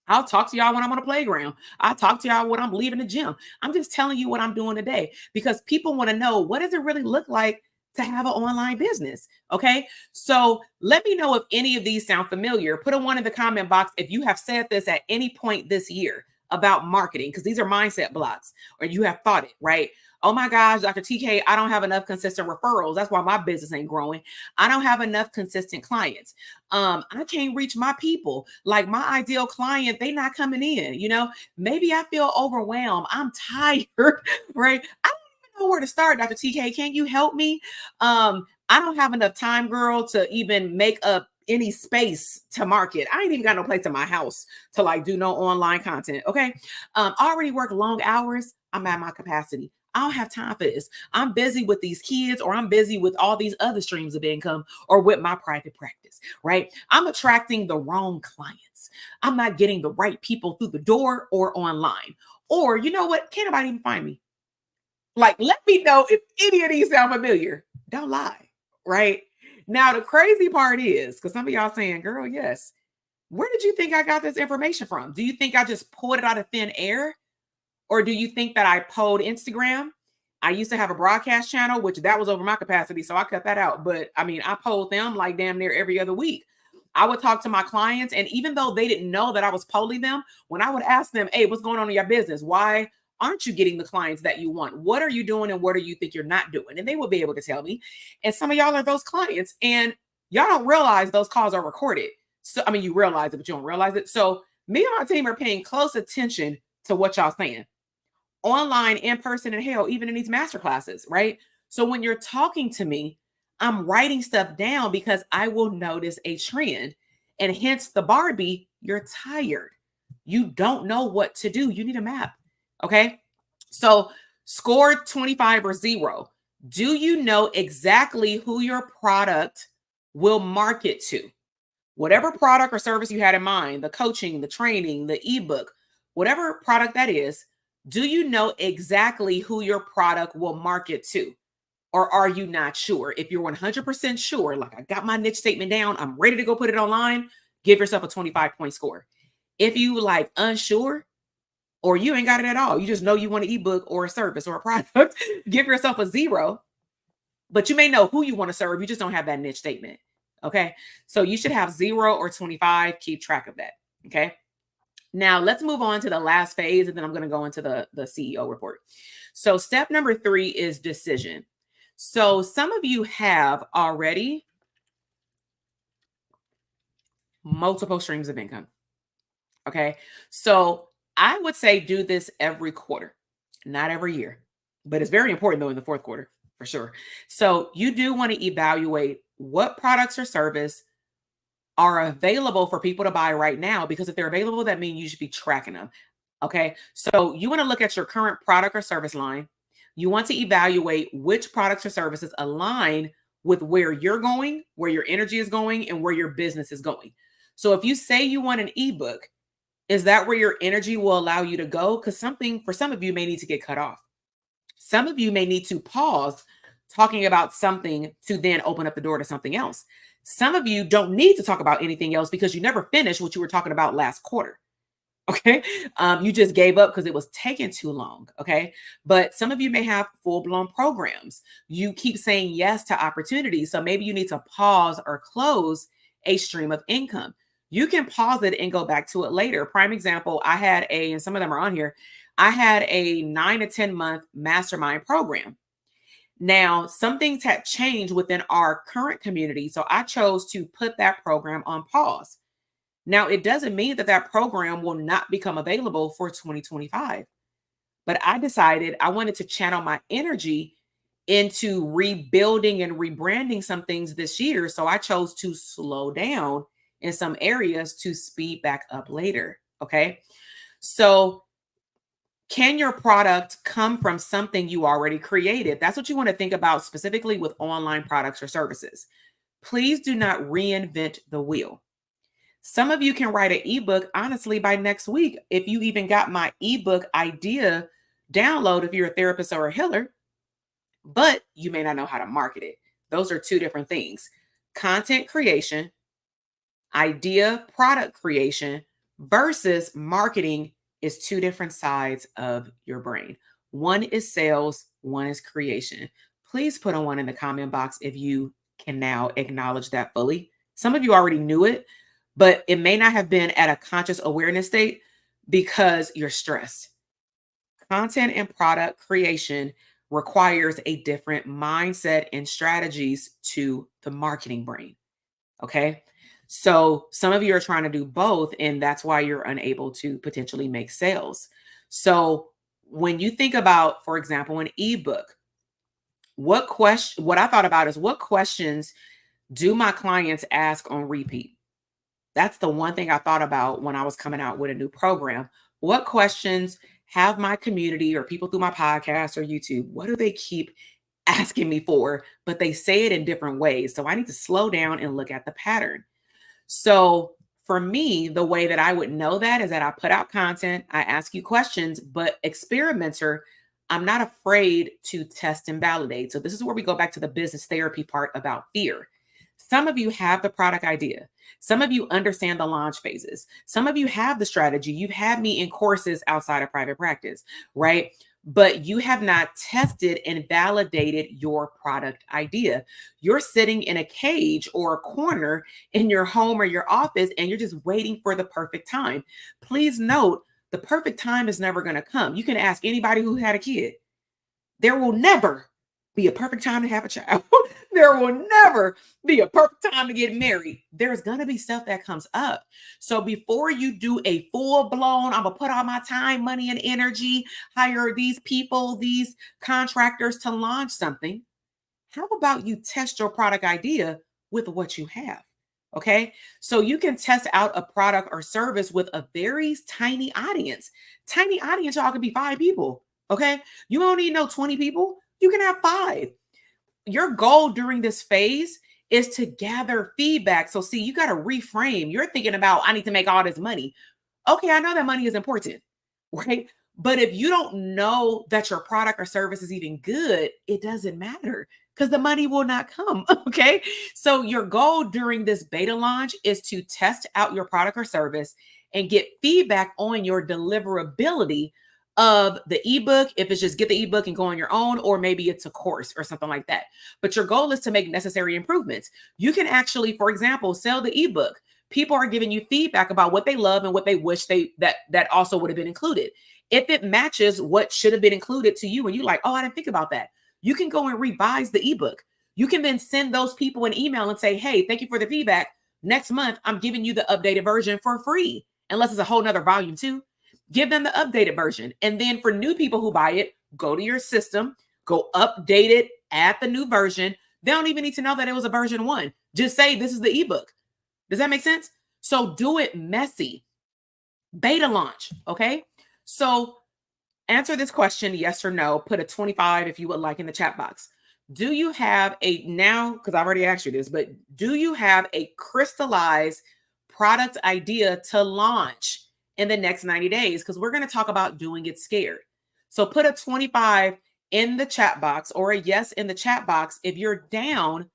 I'll talk to y'all when I'm on the playground. I'll talk to y'all when I'm leaving the gym. I'm just telling you what I'm doing today because people want to know, what does it really look like to have an online business? Okay. So let me know if any of these sound familiar. Put a one in the comment box if you have said this at any point this year about marketing, because these are mindset blocks, or you have thought it, right? Oh my gosh, Dr. TK, I don't have enough consistent referrals. That's why my business ain't growing. I don't have enough consistent clients. I can't reach my people. Like my ideal client, they not coming in. Maybe I feel overwhelmed. I'm tired, right? I don't even know where to start, Dr. TK. Can you help me? I don't have enough time, girl, to even make up any space to market. I ain't even got no place in my house to like do no online content. Okay. I already work long hours. I'm at my capacity. I don't have time for this. I'm busy with these kids, or I'm busy with all these other streams of income, or with my private practice, right? I'm attracting the wrong clients. I'm not getting the right people through the door or online. Or you know what? Can't nobody even find me. Like, let me know if any of these sound familiar. Don't lie, right? Now, the crazy part is, because some of y'all saying, girl, yes. Where did you think I got this information from? Do you think I just pulled it out of thin air? Or do you think that I polled Instagram? I used to have a broadcast channel, which that was over my capacity, so I cut that out. But I mean, I polled them like damn near every other week. I would talk to my clients, and even though they didn't know that I was polling them, when I would ask them, hey, what's going on in your business? Why aren't you getting the clients that you want? What are you doing, and what do you think you're not doing? And they will be able to tell me. And some of y'all are those clients, and y'all don't realize those calls are recorded. So, I mean, you realize it, but you don't realize it. So me and my team are paying close attention to what y'all saying online, in person, and hell, even in these master classes, right? So when you're talking to me, I'm writing stuff down because I will notice a trend. And hence the Barbie, you're tired. You don't know what to do. You need a map. Okay. So score 25 or zero. Do you know exactly who your product will market to? Whatever product or service you had in mind, the coaching, the training, the ebook, whatever product that is, do you know exactly who your product will market to? Or are you not sure? If you're 100% sure, like I got my niche statement down, I'm ready to go put it online, give yourself a 25-point score. If you like unsure, or you ain't got it at all, you just know you want an ebook or a service or a product, give yourself a zero. But you may know who you want to serve, you just don't have that niche statement. Okay. So you should have 0 or 25. Keep track of that. Okay. Now let's move on to the last phase, and then I'm going to go into the CEO report. So step number 3 is decision. So some of you have already multiple streams of income. Okay. So I would say do this every quarter, not every year, but it's very important though in the fourth quarter for sure. So you do want to evaluate what products or service are available for people to buy right now, because if they're available, that means you should be tracking them. Okay. So you want to look at your current product or service line. You want to evaluate which products or services align with where you're going, where your energy is going, and where your business is going. So if you say you want an ebook, is that where your energy will allow you to go? Because something for some of you may need to get cut off. Some of you may need to pause talking about something to then open up the door to something else. Some of you don't need to talk about anything else because you never finished what you were talking about last quarter. Okay. You just gave up because it was taking too long. Okay. But some of you may have full blown programs. You keep saying yes to opportunities. So maybe you need to pause or close a stream of income. You can pause it and go back to it later. Prime example, and some of them are on here. I had a 9 to 10 month mastermind program. Now, some things had changed within our current community. So I chose to put that program on pause. Now, it doesn't mean that that program will not become available for 2025, but I decided I wanted to channel my energy into rebuilding and rebranding some things this year. So I chose to slow down in some areas to speed back up later. Okay. So can your product come from something you already created? That's what you want to think about specifically with online products or services. Please do not reinvent the wheel. Some of you can write an ebook, honestly, by next week. If you even got my ebook idea download, if you're a therapist or a healer, but you may not know how to market it. Those are two different things. Content creation, idea, product creation versus marketing is two different sides of your brain. One is sales, one is creation. Please put a one in the comment box if you can now acknowledge that fully. Some of you already knew it, but it may not have been at a conscious awareness state because you're stressed. Content and product creation requires a different mindset and strategies to the marketing brain. Okay. So some of you are trying to do both, and that's why you're unable to potentially make sales. So when you think about, for example, an ebook, what I thought about is what questions do my clients ask on repeat? That's the one thing I thought about when I was coming out with a new program. What questions have my community or people through my podcast or YouTube, what do they keep asking me for? But they say it in different ways. So I need to slow down and look at the pattern. So for me, the way that I would know that is that I put out content, I ask you questions, but experimenter, I'm not afraid to test and validate. So this is where we go back to the business therapy part about fear. Some of you have the product idea. Some of you understand the launch phases. Some of you have the strategy. You've had me in courses outside of private practice, right? But you have not tested and validated your product idea. You're sitting in a cage or a corner in your home or your office, and you're just waiting for the perfect time. Please note, the perfect time is never going to come. You can ask anybody who had a kid. There will never be a perfect time to have a child. There will never be a perfect time to get married. There's going to be stuff that comes up. So before you do a full blown, I'm going to put all my time, money, and energy, hire these people, these contractors to launch something, how about you test your product idea with what you have? Okay. So you can test out a product or service with a very tiny audience. Tiny audience, y'all, could be 5 people. Okay. You don't need no 20 people. You can have 5. Your goal during this phase is to gather feedback. So, see, you got to reframe. You're thinking about, I need to make all this money. Okay, I know that money is important, right? But if you don't know that your product or service is even good, it doesn't matter because the money will not come. Okay. So, your goal during this beta launch is to test out your product or service and get feedback on your deliverability of the ebook. If it's just get the ebook and go on your own, or maybe it's a course or something like that. But your goal is to make necessary improvements. You can actually, for example, sell the ebook. People are giving you feedback about what they love and what they wish that also would have been included. If it matches what should have been included to you and you're like, oh, I didn't think about that, you can go and revise the ebook. You can then send those people an email and say, hey, thank you for the feedback. Next month, I'm giving you the updated version for free, unless it's a whole nother volume too. Give them the updated version. And then for new people who buy it, go to your system, go update it, add the new version. They don't even need to know that it was a version 1. Just say this is the ebook. Does that make sense? So do it messy. Beta launch. Okay. So answer this question, yes or no. Put a 25 if you would like in the chat box. Do you have now, because I've already asked you this, but do you have a crystallized product idea to launch in the next 90 days? Because we're going to talk about doing it scared. So put a 25 in the chat box or a yes in the chat box if you're down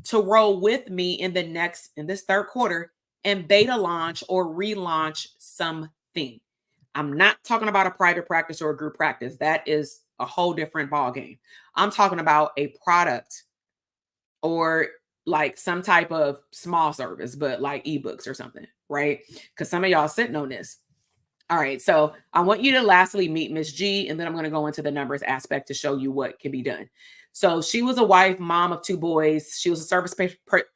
to roll with me in this third quarter and beta launch or relaunch something. I'm not talking about a private practice or a group practice. That is a whole different ball game. I'm talking about a product or like some type of small service, but like ebooks or something, right? Because some of y'all sitting on this. All right. So I want you to lastly meet Miss G, and then I'm going to go into the numbers aspect to show you what can be done. So she was a wife, mom of 2 boys. She was a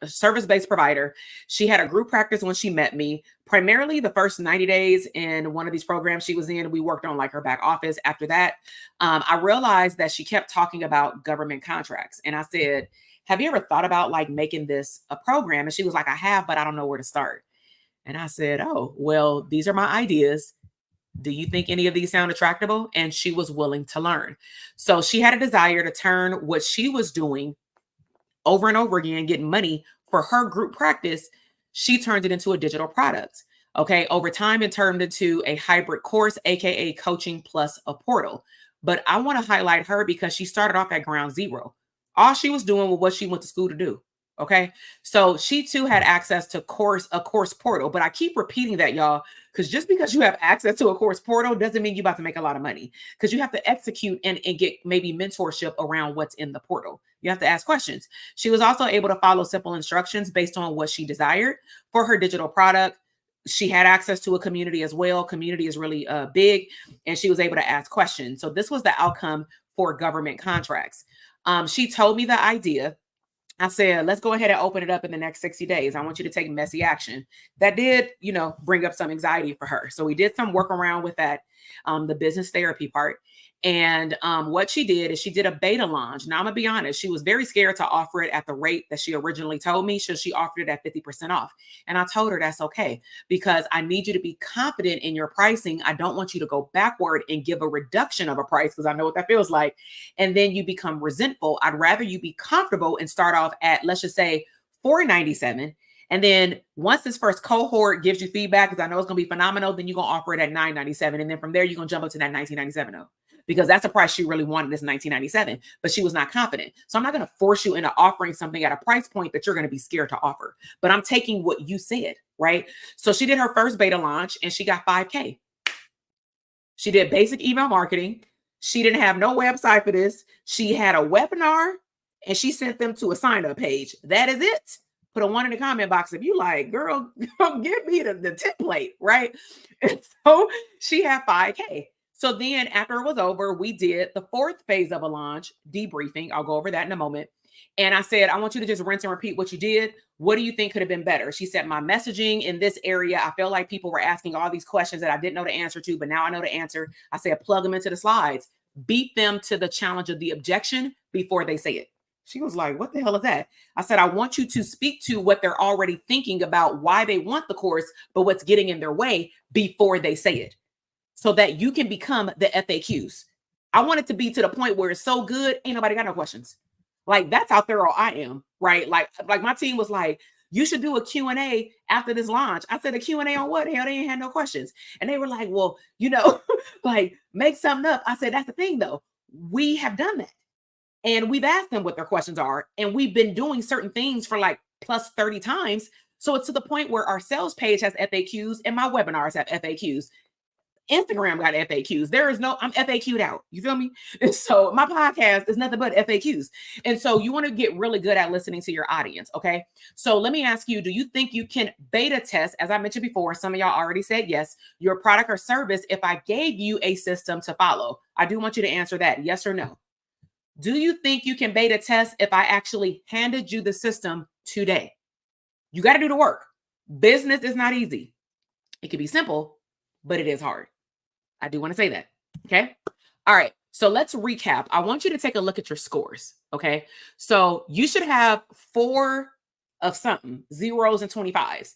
service-based provider. She had a group practice when she met me. Primarily the first 90 days in one of these programs she was in, we worked on like her back office. After that, I realized that she kept talking about government contracts. And I said, have you ever thought about like making this a program? And she was like, I have, but I don't know where to start. And I said, oh, well, these are my ideas. Do you think any of these sound attractable? And she was willing to learn. So she had a desire to turn what she was doing over and over again, getting money for her group practice. She turned it into a digital product. Okay. Over time, it turned into a hybrid course, AKA coaching plus a portal. But I want to highlight her because she started off at ground zero. All she was doing was what she went to school to do. Okay. So she too had access to a course portal. But I keep repeating that, y'all, because just because you have access to a course portal doesn't mean you're about to make a lot of money. Because you have to execute and get maybe mentorship around what's in the portal. You have to ask questions. She was also able to follow simple instructions based on what she desired for her digital product. She had access to a community as well. Community is really big, and she was able to ask questions. So this was the outcome for government contracts. She told me the idea. I said, let's go ahead and open it up in the next 60 days. I want you to take messy action. That did, bring up some anxiety for her. So we did some work around with that, the business therapy part. And what she did is she did a beta launch. Now, I'm going to be honest, she was very scared to offer it at the rate that she originally told me. So she offered it at 50% off. And I told her that's okay, because I need you to be confident in your pricing. I don't want you to go backward and give a reduction of a price, because I know what that feels like. And then you become resentful. I'd rather you be comfortable and start off at, let's just say, $497. And then once this first cohort gives you feedback, because I know it's going to be phenomenal, then you're going to offer it at $997. And then from there, you're going to jump up to that $1997. Because that's the price she really wanted, is $1997, but she was not confident. So I'm not going to force you into offering something at a price point that you're going to be scared to offer. But I'm taking what you said, right? So she did her first beta launch and she got 5K. She did basic email marketing. She didn't have no website for this. She had a webinar and she sent them to a sign-up page. That is it. Put a 1 in the comment box if you like, girl, give me the template, right? And so she had 5K. So then after it was over, we did the fourth phase of a launch, debriefing. I'll go over that in a moment. And I said, I want you to just rinse and repeat what you did. What do you think could have been better? She said, my messaging in this area, I felt like people were asking all these questions that I didn't know the answer to, but now I know the answer. I said, plug them into the slides, beat them to the challenge of the objection before they say it. She was like, what the hell is that? I said, I want you to speak to what they're already thinking about, why they want the course, but what's getting in their way before they say it, so that you can become the FAQs. I want it to be to the point where it's so good, ain't nobody got no questions. Like, that's how thorough I am, right? Like my team was like, you should do a Q&A after this launch. I said, a Q&A on what? Hell, they ain't had no questions. And they were like, well, like, make something up. I said, that's the thing though. We have done that. And we've asked them what their questions are. And we've been doing certain things for like plus 30 times. So it's to the point where our sales page has FAQs and my webinars have FAQs. Instagram got FAQs. I'm FAQ'd out. You feel me? And so my podcast is nothing but FAQs. And so you want to get really good at listening to your audience. Okay. So let me ask you, do you think you can beta test, as I mentioned before, some of y'all already said yes, your product or service if I gave you a system to follow? I do want you to answer that, yes or no. Do you think you can beta test if I actually handed you the system today? You got to do the work. Business is not easy. It can be simple, but it is hard. I do want to say that. Okay. All right. So let's recap. I want you to take a look at your scores. Okay. So you should have 4 of something, 0s and 25s.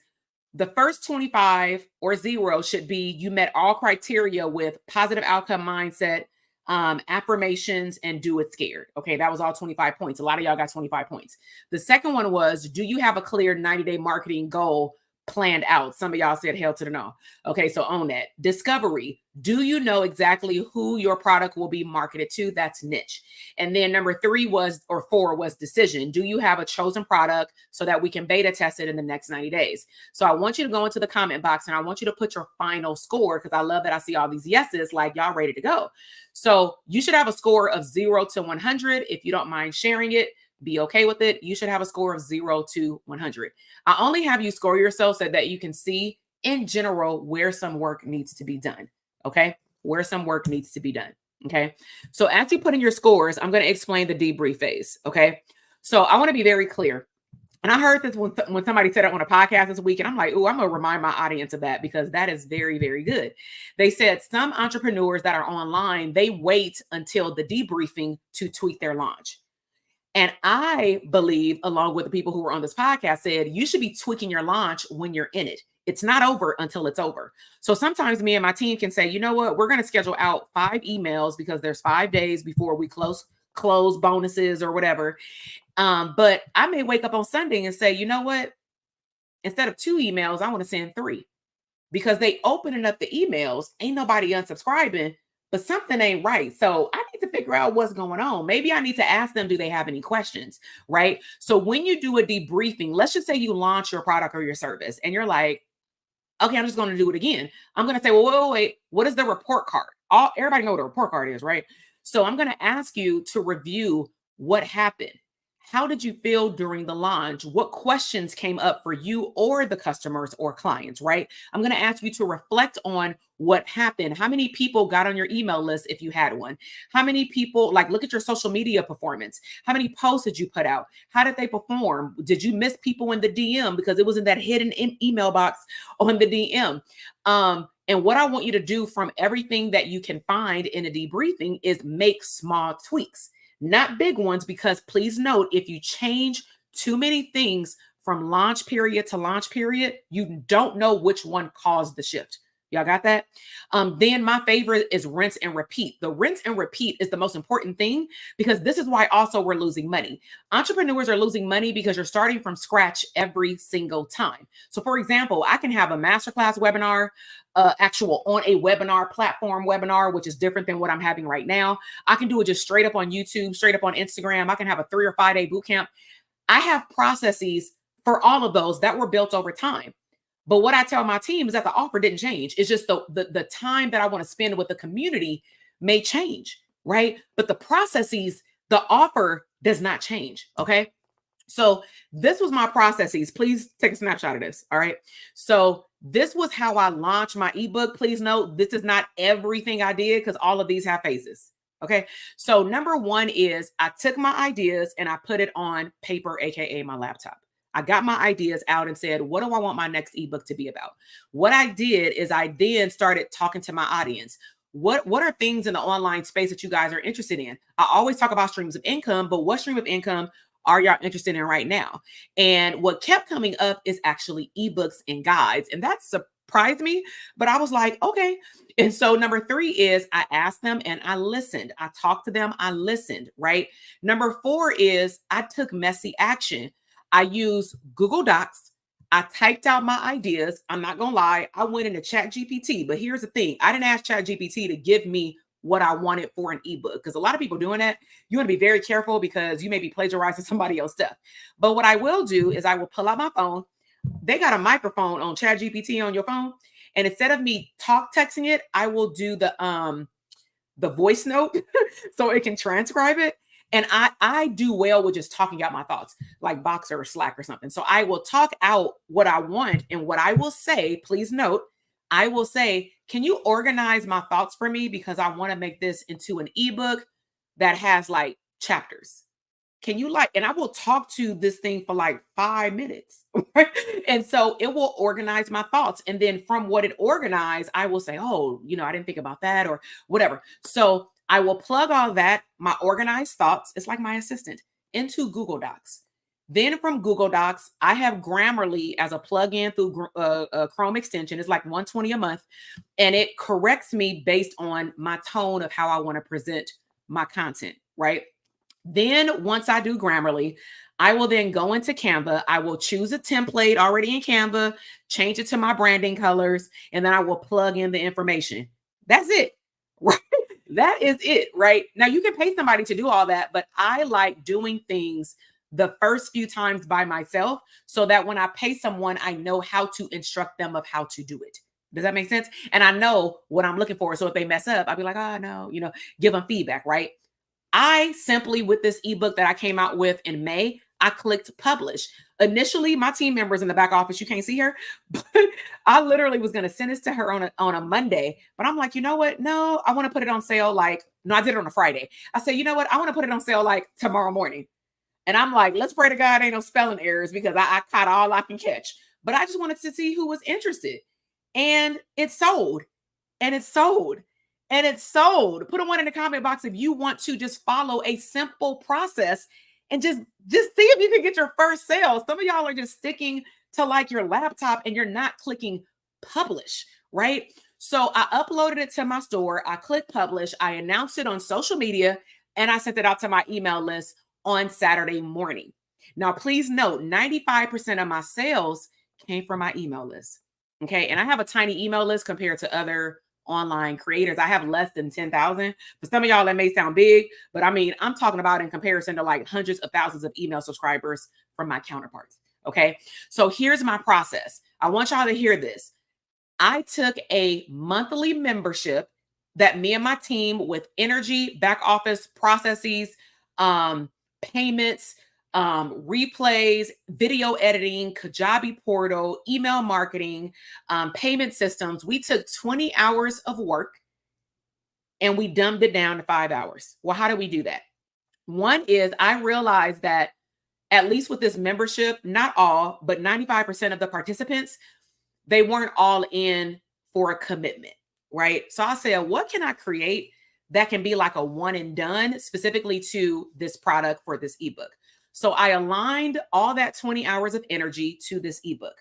The first 25 or 0 should be you met all criteria with positive outcome mindset, affirmations, and do it scared. Okay. That was all 25 points. A lot of y'all got 25 points. The second one was, do you have a clear 90-day marketing goal planned out? Some of y'all said hell to the no. Okay, so own that. Discovery. Do you know exactly who your product will be marketed to? That's niche. And then number 4 was decision. Do you have a chosen product so that we can beta test it in the next 90 days? So I want you to go into the comment box and I want you to put your final score, because I love that I see all these yeses, like y'all ready to go. So you should have a score of 0 to 100. If you don't mind sharing it, be okay with it. You should have a score of 0 to 100. I only have you score yourself so that you can see in general where some work needs to be done. Okay. Where some work needs to be done. Okay. So as you put in your scores, I'm going to explain the debrief phase. Okay. So I want to be very clear. And I heard this when somebody said it on a podcast this week, and I'm like, oh, I'm going to remind my audience of that, because that is very, very good. They said some entrepreneurs that are online, they wait until the debriefing to tweak their launch. And I believe, along with the people who were on this podcast, said you should be tweaking your launch when you're in it. It's not over until it's over. So sometimes me and my team can say, you know what, we're going to schedule out 5 emails because there's 5 days before we close bonuses or whatever. But I may wake up on Sunday and say, you know what, instead of 2 emails, I want to send 3, because they opening up the emails. Ain't nobody unsubscribing, but something ain't right. So I need to figure out what's going on. Maybe I need to ask them, do they have any questions? Right. So when you do a debriefing, let's just say you launch your product or your service and you're like, okay, I'm just going to do it again. I'm going to say, well, wait, what is the report card? Everybody know what a report card is, right? So I'm going to ask you to review what happened. How did you feel during the launch? What questions came up for you or the customers or clients, right? I'm going to ask you to reflect on what happened. How many people got on your email list if you had one? How many people, like, look at your social media performance. How many posts did you put out? How did they perform? Did you miss people in the DM because it was in that hidden email box on the DM? And what I want you to do from everything that you can find in a debriefing is make small tweaks, not big ones, because please note, if you change too many things from launch period to launch period, you don't know which one caused the shift. Y'all got that? Then my favorite is rinse and repeat. The rinse and repeat is the most important thing, because this is why also we're losing money. Entrepreneurs are losing money because you're starting from scratch every single time. So for example, I can have a masterclass webinar, actual on a webinar platform webinar, which is different than what I'm having right now. I can do it just straight up on YouTube, straight up on Instagram. I can have a 3 or 5 day boot camp. I have processes for all of those that were built over time. But what I tell my team is that the offer didn't change. It's just the time that I want to spend with the community may change, right? But the processes, the offer does not change. Okay. So this was my processes. Please take a snapshot of this. All right. So this was how I launched my ebook. Please note, this is not everything I did, because all of these have phases. Okay. So number one is I took my ideas and I put it on paper, AKA my laptop. I got my ideas out and said, what do I want my next ebook to be about? What I did is I then started talking to my audience. What are things in the online space that you guys are interested in? I always talk about streams of income, but what stream of income are y'all interested in right now? And what kept coming up is actually ebooks and guides. And that surprised me, but I was like, okay. And so number three is I asked them and I listened. I talked to them. I listened, right? Number four is I took messy action. I used Google Docs. I typed out my ideas. I'm not going to lie. I went into Chat GPT, but here's the thing. I didn't ask Chat GPT to give me what I wanted for an ebook, because a lot of people doing that, you want to be very careful because you may be plagiarizing somebody else's stuff. But what I will do is I will pull out my phone. They got a microphone on Chat GPT on your phone. And instead of me texting it, I will do the voice note so it can transcribe it. And I do well with just talking out my thoughts, like Boxer or Slack or something. So I will talk out what I want, and what I will say, please note, I will say, can you organize my thoughts for me? Because I want to make this into an ebook that has like chapters. Can you and I will talk to this thing for like 5 minutes. Right? And so it will organize my thoughts. And then from what it organized, I will say, oh, I didn't think about that or whatever. So I will plug all that, my organized thoughts, it's like my assistant, into Google Docs. Then from Google Docs, I have Grammarly as a plugin through Chrome extension. It's like $120 a month. And it corrects me based on my tone of how I want to present my content, right? Then once I do Grammarly, I will then go into Canva. I will choose a template already in Canva, change it to my branding colors, and then I will plug in the information. That's it. Right? That is it, right? Now you can pay somebody to do all that, but I like doing things the first few times by myself so that when I pay someone, I know how to instruct them of how to do it. Does that make sense? And I know what I'm looking for. So if they mess up, I'll be like, oh no, give them feedback, right? I simply, with this ebook that I came out with in May, I clicked publish. Initially, my team members in the back office, you can't see her, but I literally was going to send this to her on a Monday. But I'm like, you know what? No, I want to put it on sale. No, I did it on a Friday. I said, you know what? I want to put it on sale like tomorrow morning. And I'm like, let's pray to God ain't no spelling errors, because I caught all I can catch. But I just wanted to see who was interested. And it sold. And it sold. And it's sold. Put a 1 in the comment box if you want to just follow a simple process and just see if you can get your first sale. Some of y'all are just sticking to like your laptop and you're not clicking publish, right? So I uploaded it to my store. I clicked publish. I announced it on social media, and I sent it out to my email list on Saturday morning. Now, please note, 95% of my sales came from my email list. Okay. And I have a tiny email list compared to other online creators. I have less than 10,000. For some of y'all, that may sound big, but I mean, I'm talking about in comparison to like hundreds of thousands of email subscribers from my counterparts. Okay. So here's my process. I want y'all to hear this. I took a monthly membership that me and my team with energy, back office processes, payments, replays, video editing, Kajabi portal, email marketing, payment systems. We took 20 hours of work and we dumbed it down to 5 hours. Well, how do we do that? One is I realized that at least with this membership, not all, but 95% of the participants, they weren't all in for a commitment, right? So I said, what can I create that can be like a one and done specifically to this product for this ebook? So I aligned all that 20 hours of energy to this ebook.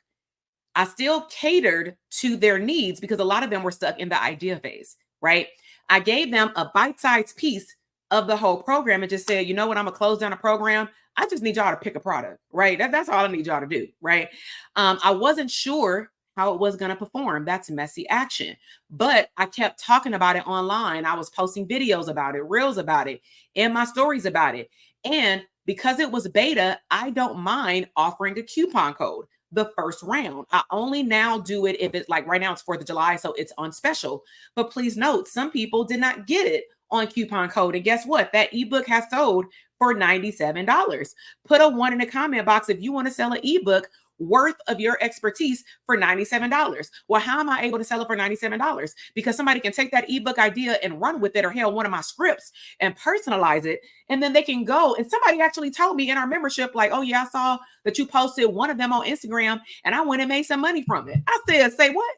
I still catered to their needs because a lot of them were stuck in the idea phase, right? I gave them a bite-sized piece of the whole program and just said, you know what, I'm gonna close down a program. I just need y'all to pick a product, right? That's all I need y'all to do, right? I wasn't sure how it was going to perform. That's messy action. But I kept talking about it online. I was posting videos about it, reels about it, and my stories about it. And because it was beta, I don't mind offering a coupon code the first round. I only now do it if it's like right now it's 4th of July, so it's on special. But please note, some people did not get it on coupon code. And guess what? That ebook has sold for $97. Put a 1 in the comment box if you want to sell an ebook worth of your expertise for $97. Well, how am I able to sell it for $97? Because somebody can take that ebook idea and run with it, or hell, one of my scripts and personalize it. And then they can go. And somebody actually told me in our membership, like, oh yeah, I saw that you posted one of them on Instagram and I went and made some money from it. I said, say what?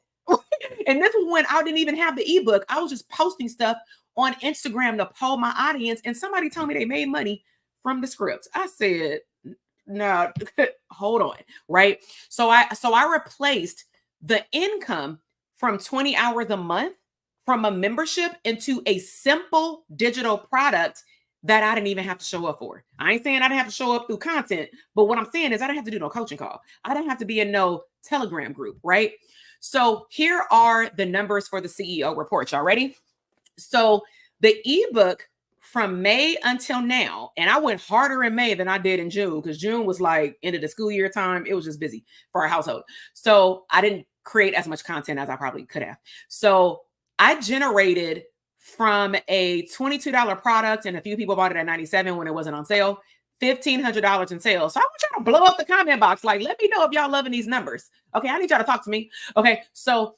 And this was when I didn't even have the ebook. I was just posting stuff on Instagram to poll my audience. And somebody told me they made money from the scripts. I said, no, hold on, right? So I replaced the income from 20 hours a month from a membership into a simple digital product that I didn't even have to show up for. I ain't saying I didn't have to show up through content, but what I'm saying is I didn't have to do no coaching call. I didn't have to be in no Telegram group, right? So here are the numbers for the CEO report. Y'all ready? So the ebook from May until now, and I went harder in May than I did in June because June was like end of the school year time. It was just busy for our household. So I didn't create as much content as I probably could have. So I generated from a $22 product, and a few people bought it at $97 when it wasn't on sale, $1,500 in sales. So I want y'all to blow up the comment box. Like, let me know if y'all loving these numbers. Okay, I need y'all to talk to me. Okay, so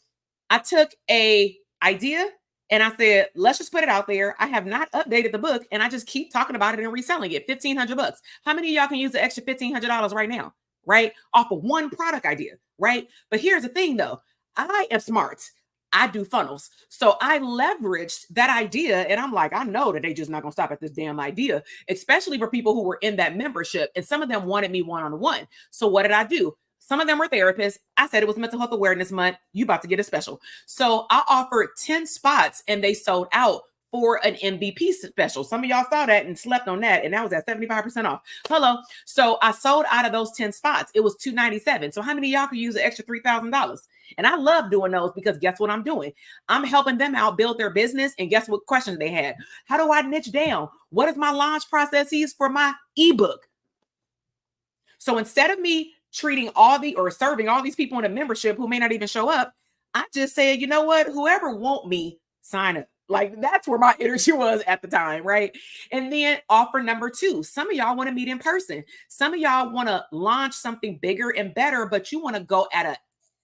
I took a idea and I said, let's just put it out there. I have not updated the book and I just keep talking about it and reselling it. $1,500. How many of y'all can use the extra $1,500 right now? Right? Off of one product idea, right? But here's the thing though. I am smart. I do funnels. So I leveraged that idea and I'm like, I know that they just not gonna stop at this damn idea, especially for people who were in that membership. And some of them wanted me one-on-one. So what did I do? Some of them were therapists. I said it was Mental Health Awareness Month. You about to get a special. So I offered 10 spots and they sold out for an MVP special. Some of y'all saw that and slept on that. And that was at 75% off. Hello. So I sold out of those 10 spots. It was $297. So how many of y'all could use an extra $3,000? And I love doing those because guess what I'm doing? I'm helping them out build their business. And guess what questions they had? How do I niche down? What is my launch processes for my ebook? So instead of me treating serving all these people in a membership who may not even show up, I just said, you know what? Whoever want me, sign up. Like that's where my energy was at the time, right? And then offer number 2. Some of y'all want to meet in person. Some of y'all want to launch something bigger and better, but you want to go at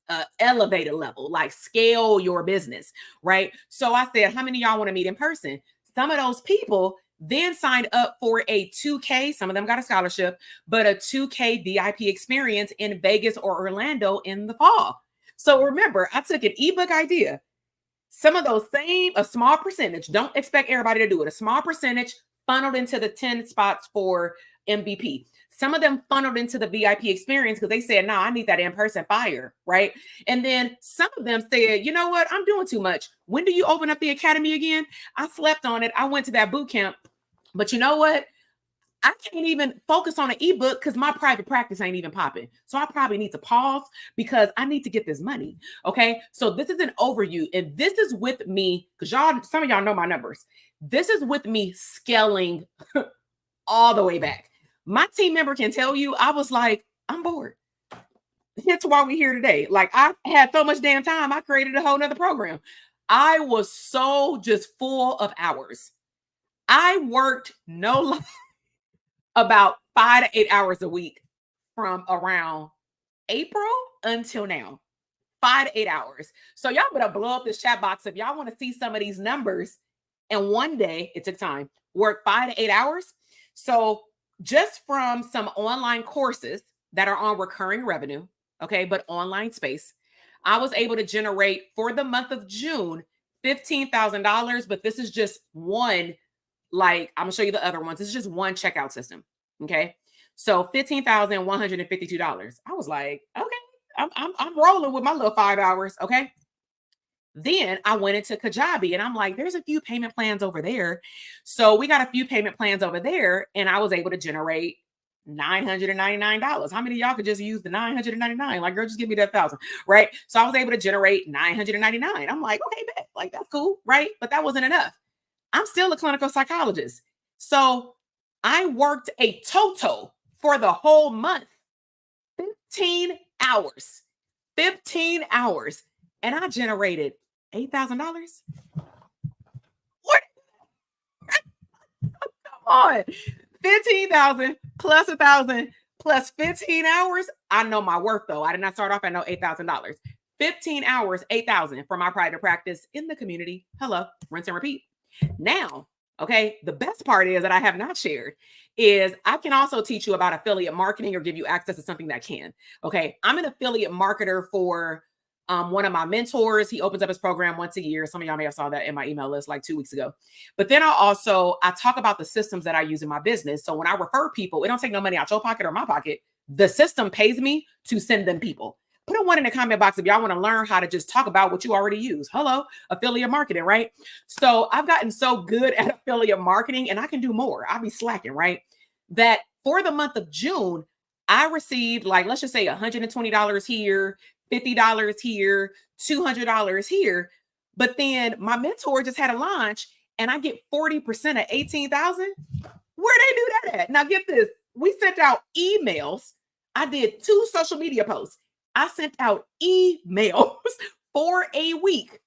a elevated level, like scale your business, right? So I said, how many of y'all want to meet in person? Some of those people then signed up for a 2K. Some of them got a scholarship, but a 2K VIP experience in Vegas or Orlando in the fall. So remember, I took an ebook idea. Some of those a small percentage, don't expect everybody to do it. A small percentage funneled into the 10 spots for MVP. Some of them funneled into the VIP experience because they said, no, I need that in-person fire, right? And then some of them said, you know what? I'm doing too much. When do you open up the academy again? I slept on it. I went to that boot camp. But you know what? I can't even focus on an ebook because my private practice ain't even popping. So I probably need to pause because I need to get this money. Okay. So this is an overview. And this is with me, because some of y'all know my numbers. This is with me scaling all the way back. My team member can tell you, I was like, I'm bored. That's why we're here today. Like, I had so much damn time, I created a whole nother program. I was so just full of hours. I worked about 5 to 8 hours a week from around April until now. 5 to 8 hours. So y'all better blow up this chat box if y'all want to see some of these numbers. And one day, it took time, work 5 to 8 hours. So just from some online courses that are on recurring revenue, okay, but online space, I was able to generate for the month of June $15,000. But this is just one. Like, I'm gonna show you the other ones. This is just one checkout system. Okay. So $15,152. I was like, okay, I'm rolling with my little 5 hours. Okay. Then I went into Kajabi and I'm like, there's a few payment plans over there. So we got a few payment plans over there, and I was able to generate $999. How many of y'all could just use the 999? Like, girl, just give me that 1,000, right? So I was able to generate 999. I'm like, okay, bet. Like, that's cool, right? But that wasn't enough. I'm still a clinical psychologist. So I worked a total for the whole month, 15 hours, 15 hours. And I generated $8,000. What? Come on. 15,000 plus 1,000 plus 15 hours. I know my worth though. I did not start off at no $8,000. 15 hours, 8,000 for my private practice in the community. Hello, rinse and repeat. Now, okay, the best part is that I have not shared is I can also teach you about affiliate marketing or give you access to something that can. Okay, I'm an affiliate marketer for one of my mentors. He opens up his program once a year. Some of y'all may have saw that in my email list like 2 weeks ago. But then I talk about the systems that I use in my business. So when I refer people, it don't take no money out your pocket or my pocket. The system pays me to send them people. Put a one in the comment box if y'all want to learn how to just talk about what you already use. Hello, affiliate marketing, right? So I've gotten so good at affiliate marketing, and I can do more. I'll be slacking, right? That for the month of June, I received, like, let's just say $120 here, $50 here, $200 here. But then my mentor just had a launch and I get 40% of 18,000. Where they do that at? Now get this. We sent out emails. I did 2 social media posts. I sent out emails for a week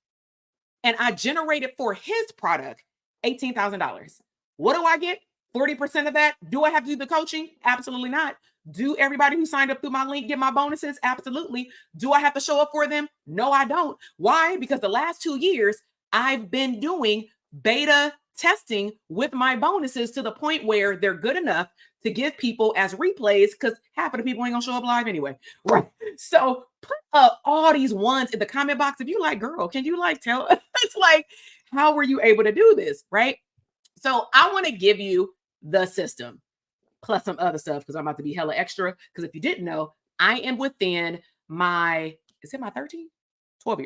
and I generated for his product $18,000. What do I get? 40% of that. Do I have to do the coaching? Absolutely not. Do everybody who signed up through my link get my bonuses? Absolutely. Do I have to show up for them? No, I don't. Why? Because the last 2 years, I've been doing beta testing with my bonuses to the point where they're good enough to give people as replays, because half of the people ain't gonna show up live anyway. Right. So put up all these ones in the comment box. If you like, girl, can you like tell us like, how were you able to do this? Right. So I want to give you the system plus some other stuff because I'm about to be hella extra. Because if you didn't know, I am within my, is it my 13? 12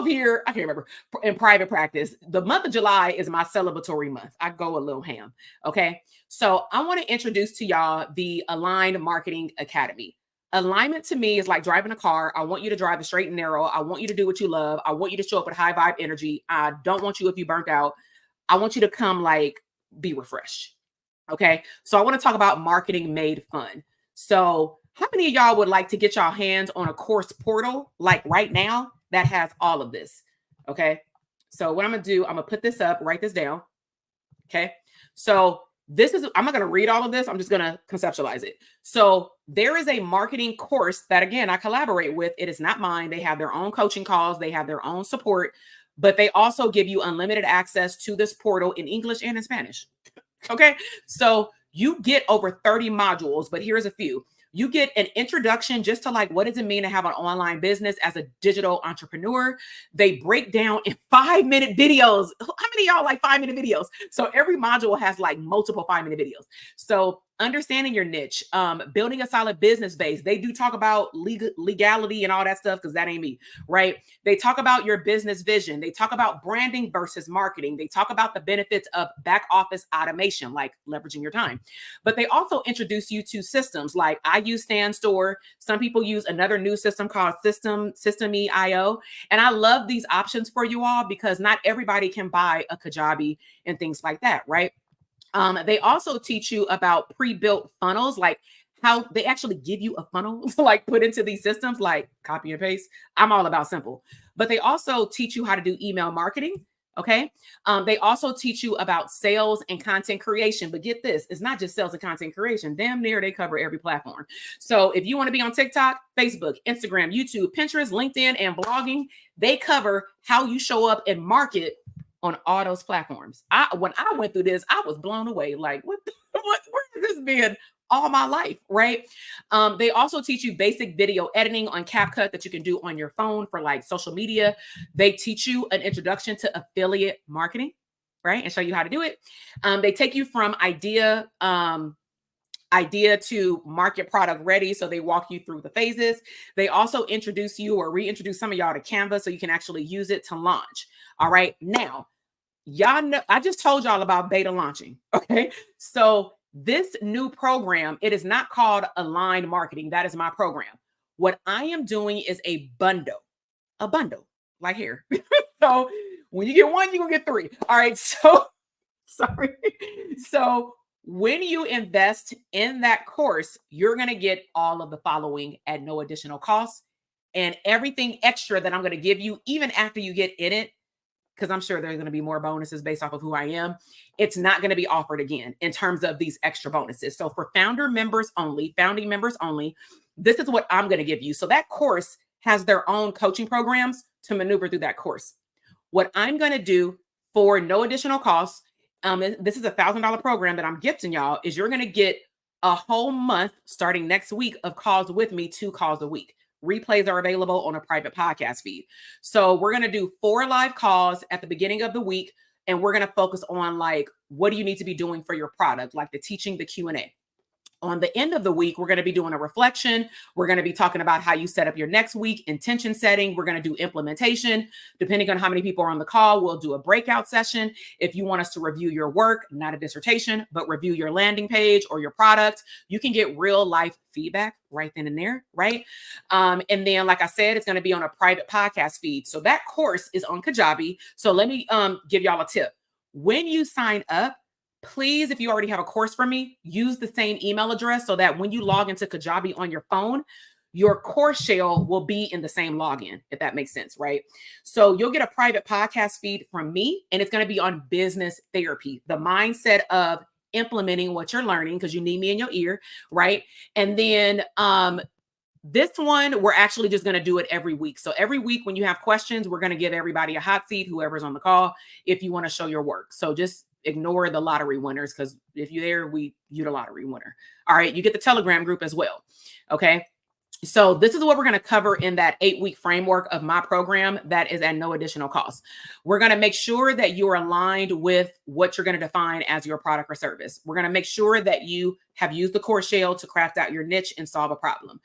year, I can't remember, in private practice. The month of July is my celebratory month. I go a little ham. Okay. So I want to introduce to y'all the Aligned Marketing Academy. Alignment to me is like driving a car. I want you to drive it straight and narrow. I want you to do what you love. I want you to show up with high vibe energy. I don't want you if you burnt out. I want you to come like be refreshed. Okay. So I want to talk about marketing made fun. So how many of y'all would like to get y'all hands on a course portal like right now that has all of this? Okay. So what I'm going to do, I'm going to put this up, write this down. Okay. So this is, I'm not going to read all of this. I'm just going to conceptualize it. So there is a marketing course that, again, I collaborate with. It is not mine. They have their own coaching calls. They have their own support, but they also give you unlimited access to this portal in English and in Spanish. Okay. So you get over 30 modules, but here's a few. You get an introduction just to like, what does it mean to have an online business as a digital entrepreneur? They break down in 5-minute videos. How many of y'all like 5-minute videos? So every module has like multiple 5-minute videos. So understanding your niche, building a solid business base. They do talk about legality and all that stuff because that ain't me, right? They talk about your business vision. They talk about branding versus marketing. They talk about the benefits of back office automation, like leveraging your time. But they also introduce you to systems like I use Standstore. Some people use another new system called System.io. And I love these options for you all because not everybody can buy a Kajabi and things like that, right? They also teach you about pre-built funnels, like how they actually give you a funnel to like put into these systems, like copy and paste. I'm all about simple, but they also teach you how to do email marketing. Okay. They also teach you about sales and content creation, but get this, it's not just sales and content creation. Damn near they cover every platform. So if you want to be on TikTok, Facebook, Instagram, YouTube, Pinterest, LinkedIn, and blogging, they cover how you show up and market on all those platforms. When I went through this, I was blown away. Like, where has this been all my life, right? They also teach you basic video editing on CapCut that you can do on your phone for like social media. They teach you an introduction to affiliate marketing, right? And show you how to do it. They take you from idea to market product ready. So they walk you through the phases. They also introduce you or reintroduce some of y'all to Canva so you can actually use it to launch. All right. Now, y'all know, I just told y'all about beta launching. Okay. So this new program, it is not called Aligned Marketing. That is my program. What I am doing is a bundle like here. So when you get one, you're going to get 3. All right. So sorry. So when you invest in that course, you're going to get all of the following at no additional cost, and everything extra that I'm going to give you, even after you get in it, because I'm sure there's going to be more bonuses based off of who I am. It's not going to be offered again in terms of these extra bonuses. So for founding members only, this is what I'm going to give you. So that course has their own coaching programs to maneuver through that course. What I'm going to do for no additional cost, this is a $1,000 program that I'm gifting y'all, is you're going to get a whole month starting next week of calls with me, 2 calls a week. Replays are available on a private podcast feed. So we're going to do 4 live calls at the beginning of the week. And we're going to focus on like, what do you need to be doing for your product? Like the teaching, the Q&A. On the end of the week, we're going to be doing a reflection. We're going to be talking about how you set up your next week, intention setting. We're going to do implementation. Depending on how many people are on the call, we'll do a breakout session. If you want us to review your work, not a dissertation, but review your landing page or your product, you can get real life feedback right then and there, right? And then, like I said, it's going to be on a private podcast feed. So that course is on Kajabi. So let me give y'all a tip. When you sign up, please, if you already have a course from me, use the same email address so that when you log into Kajabi on your phone, your course shell will be in the same login, if that makes sense, right? So you'll get a private podcast feed from me, and it's going to be on business therapy, the mindset of implementing what you're learning, because you need me in your ear, right? And then this one, we're actually just going to do it every week. So every week when you have questions, we're going to give everybody a hot seat, whoever's on the call, if you want to show your work. So just ignore the lottery winners, because if you're there, you're the lottery winner. All right. You get the Telegram group as well. Okay. So this is what we're going to cover in that 8-week framework of my program that is at no additional cost. We're going to make sure that you're aligned with what you're going to define as your product or service. We're going to make sure that you have used the course shell to craft out your niche and solve a problem.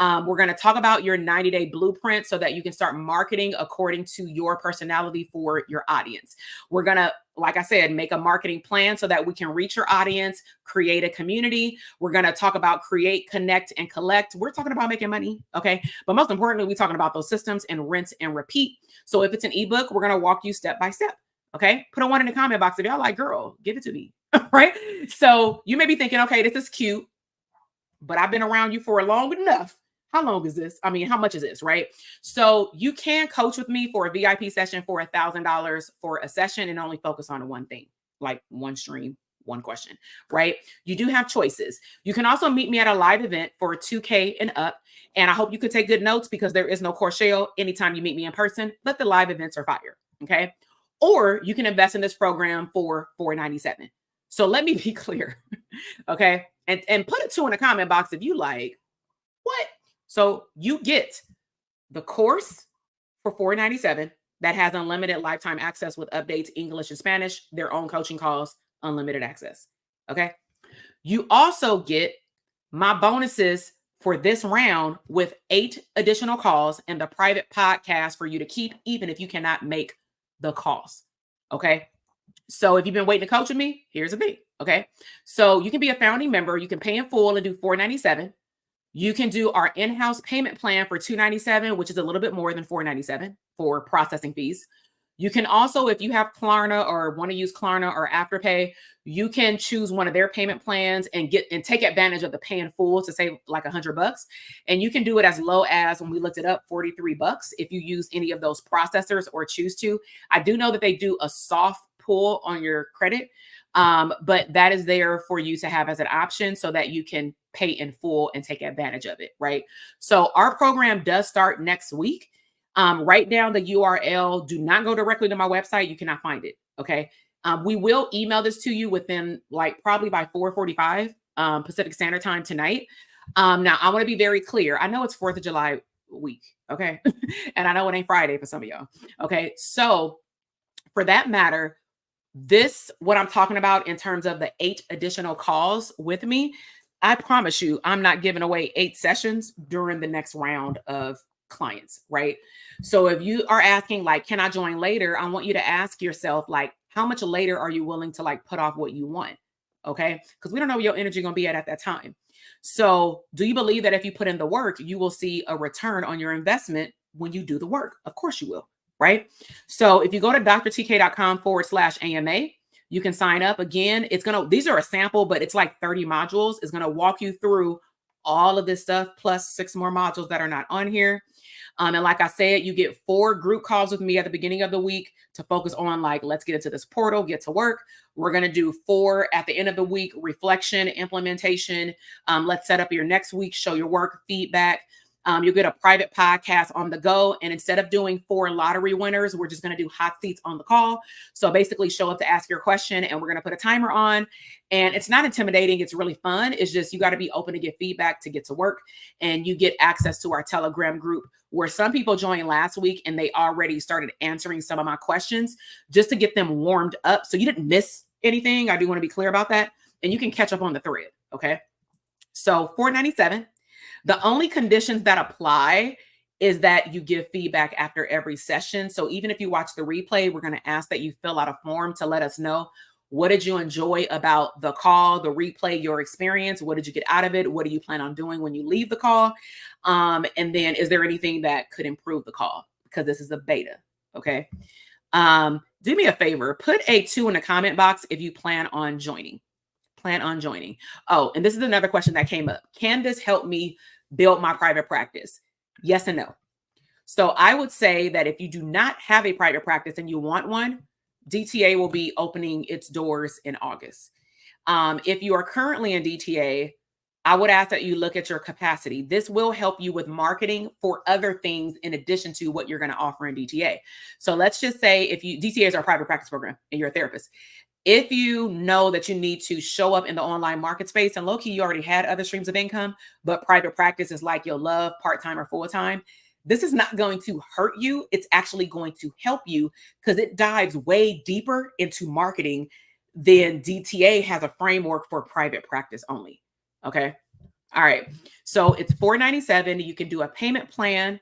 We're going to talk about your 90-day blueprint so that you can start marketing according to your personality for your audience. We're going to, like I said, make a marketing plan so that we can reach your audience, create a community. We're going to talk about create, connect, and collect. We're talking about making money, okay? But most importantly, we're talking about those systems and rinse and repeat. So if it's an ebook, we're going to walk you step by step, okay? Put a 1 in the comment box if y'all like, girl, give it to me, right? So you may be thinking, okay, this is cute, but I've been around you for long enough. How long is this? I mean, how much is this, right? So you can coach with me for a VIP session for $1,000 for a session and only focus on one thing, like one stream, one question, right? You do have choices. You can also meet me at a live event for $2K and up. And I hope you can take good notes because there is no course shell anytime you meet me in person, but the live events are fire, okay? Or you can invest in this program for $497. So let me be clear, okay? And put a 2 in the comment box if you like, So you get the course for $497 that has unlimited lifetime access with updates, English and Spanish, their own coaching calls, unlimited access. Okay. You also get my bonuses for this round with 8 additional calls and the private podcast for you to keep, even if you cannot make the calls. Okay. So if you've been waiting to coach with me, here's the thing. Okay. So you can be a founding member. You can pay in full and do $497. You can do our in-house payment plan for $297, which is a little bit more than $497 for processing fees. You can also, if you have Klarna or want to use Klarna or Afterpay, you can choose one of their payment plans and take advantage of the pay in full to save like $100. And you can do it as low as, when we looked it up, $43 if you use any of those processors or choose to. I do know that they do a soft pull on your credit, but that is there for you to have as an option so that you can pay in full and take advantage of it, right? So our program does start next week. Write down the URL. Do not go directly to my website. You cannot find it. Okay. We will email this to you within like probably by 4:45 Pacific Standard Time tonight. Now I want to be very clear. I know it's 4th of July week. Okay. And I know it ain't Friday for some of y'all. Okay. So for that matter, what I'm talking about in terms of the 8 additional calls with me, I promise you, I'm not giving away 8 sessions during the next round of clients, right? So if you are asking like, can I join later? I want you to ask yourself, like, how much later are you willing to like put off what you want? Okay. Because we don't know what your energy going to be at that time. So do you believe that if you put in the work, you will see a return on your investment when you do the work? Of course you will. Right. So if you go to drtk.com/AMA, you can sign up. Again, these are a sample, but it's like 30 modules. It's going to walk you through all of this stuff, plus 6 more modules that are not on here. And like I said, you get 4 group calls with me at the beginning of the week to focus on like, let's get into this portal, get to work. We're going to do 4 at the end of the week, reflection, implementation. Let's set up your next week, show your work, feedback. You'll get a private podcast on the go. And instead of doing 4 lottery winners, we're just going to do hot seats on the call. So basically show up to ask your question and we're going to put a timer on. And it's not intimidating. It's really fun. It's just, you got to be open to get feedback to get to work. And you get access to our Telegram group where some people joined last week and they already started answering some of my questions just to get them warmed up. So you didn't miss anything. I do want to be clear about that. And you can catch up on the thread. Okay. So $497. The only conditions that apply is that you give feedback after every session. So even if you watch the replay, we're going to ask that you fill out a form to let us know, what did you enjoy about the call, the replay, your experience? What did you get out of it? What do you plan on doing when you leave the call? And then is there anything that could improve the call? Because this is a beta. Okay. Do me a favor, put a 2 in the comment box if you plan on joining. Oh, and this is another question that came up. Can this help me build my private practice? Yes and no. So I would say that if you do not have a private practice and you want one, DTA will be opening its doors in August. If you are currently in DTA, I would ask that you look at your capacity. This will help you with marketing for other things in addition to what you're going to offer in DTA. So let's just say DTA is our private practice program and you're a therapist. If you know that you need to show up in the online market space, and low-key, you already had other streams of income, but private practice is like your love, part-time or full-time, this is not going to hurt you. It's actually going to help you because it dives way deeper into marketing than DTA has a framework for private practice only. Okay. All right. So it's $497. You can do a payment plan.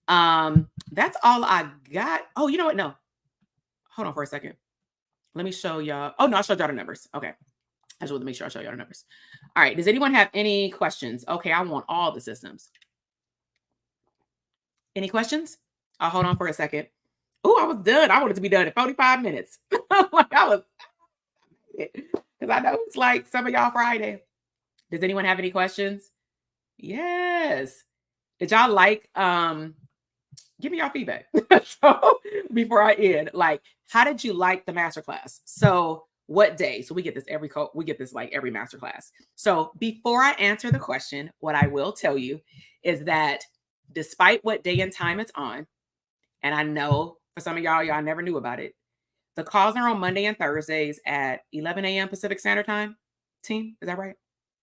That's all I got. Oh, you know what? No. Hold on for a second. Let me show y'all. Oh, no, I showed y'all the numbers. Okay. I just want to make sure I show y'all the numbers. All right. Does anyone have any questions? Okay. I want all the systems. Any questions? I'll hold on for a second. Oh, I was done. I wanted to be done in 45 minutes. Like I was, because I know it's like some of y'all Friday. Does anyone have any questions? Yes. Did y'all like, give me your feedback. So before I end, like, how did you like the masterclass? So what day? So we get this like every masterclass. So before I answer the question, what I will tell you is that despite what day and time it's on, and I know for some of y'all never knew about it, the calls are on Monday and Thursdays at 11 a.m. Pacific Standard Time. Team, is that right?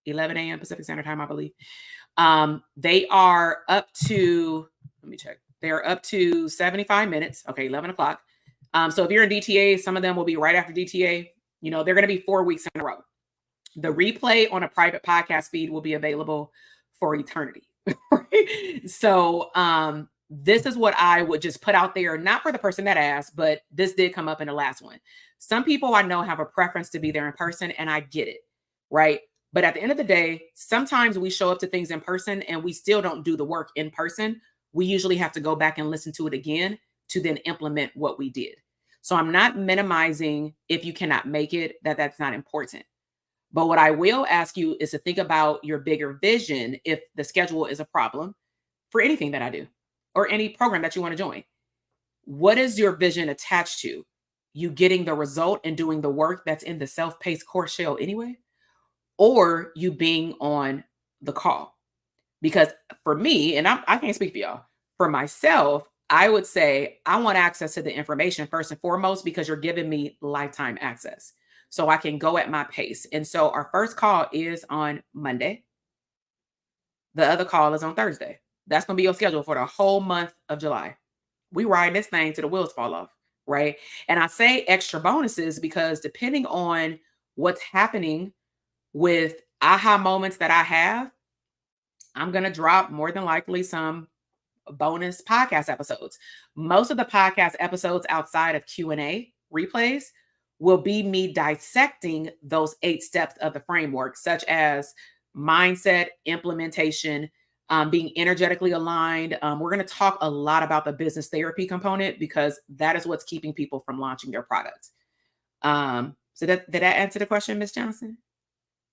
11 a.m. Pacific Standard Time, I believe. They are up to, let me check. They are up to 75 minutes. Okay, 11 o'clock. So if you're in DTA, some of them will be right after DTA. You know, they're going to be 4 weeks in a row. The replay on a private podcast feed will be available for eternity. So this is what I would just put out there, not for the person that asked, but this did come up in the last one. Some people I know have a preference to be there in person, and I get it, right? But at the end of the day, sometimes we show up to things in person and we still don't do the work in person. We usually have to go back and listen to it again to then implement what we did. So I'm not minimizing if you cannot make it, that's not important. But what I will ask you is to think about your bigger vision if the schedule is a problem for anything that I do or any program that you want to join. What is your vision attached to? You getting the result and doing the work that's in the self-paced course shell anyway? Or you being on the call? Because for me, and I can't speak for y'all, for myself, I would say I want access to the information first and foremost because you're giving me lifetime access. So I can go at my pace. And so our first call is on Monday. The other call is on Thursday. That's going to be your schedule for the whole month of July. We ride this thing till the wheels fall off, right? And I say extra bonuses because depending on what's happening with aha moments that I have, I'm going to drop more than likely some bonus podcast episodes. Most of the podcast episodes outside of Q&A replays will be me dissecting those 8 steps of the framework, such as mindset, implementation, being energetically aligned. We're going to talk a lot about the business therapy component because that is what's keeping people from launching their products. So did that answer the question, Ms. Johnson?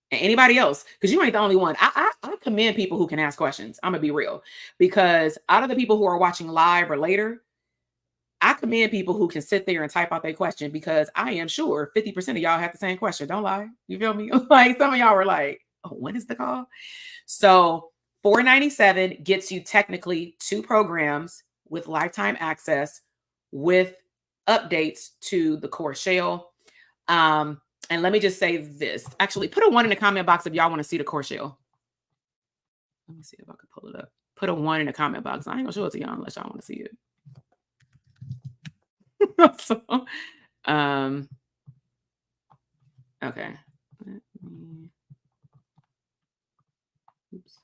And anybody else? Because you ain't the only one. I commend people who can ask questions. I'm going to be real. Because out of the people who are watching live or later, I commend people who can sit there and type out their question because I am sure 50% of y'all have the same question. Don't lie. You feel me? Like some of y'all were like, oh, when is the call? So $497 gets you technically 2 programs with lifetime access with updates to the core shell. And let me just say this. Actually, put a 1 in the comment box if y'all want to see the core shell. Let me see if I can pull it up. Put a 1 in the comment box. I ain't gonna show it to y'all unless y'all want to see it. So, okay. Oops.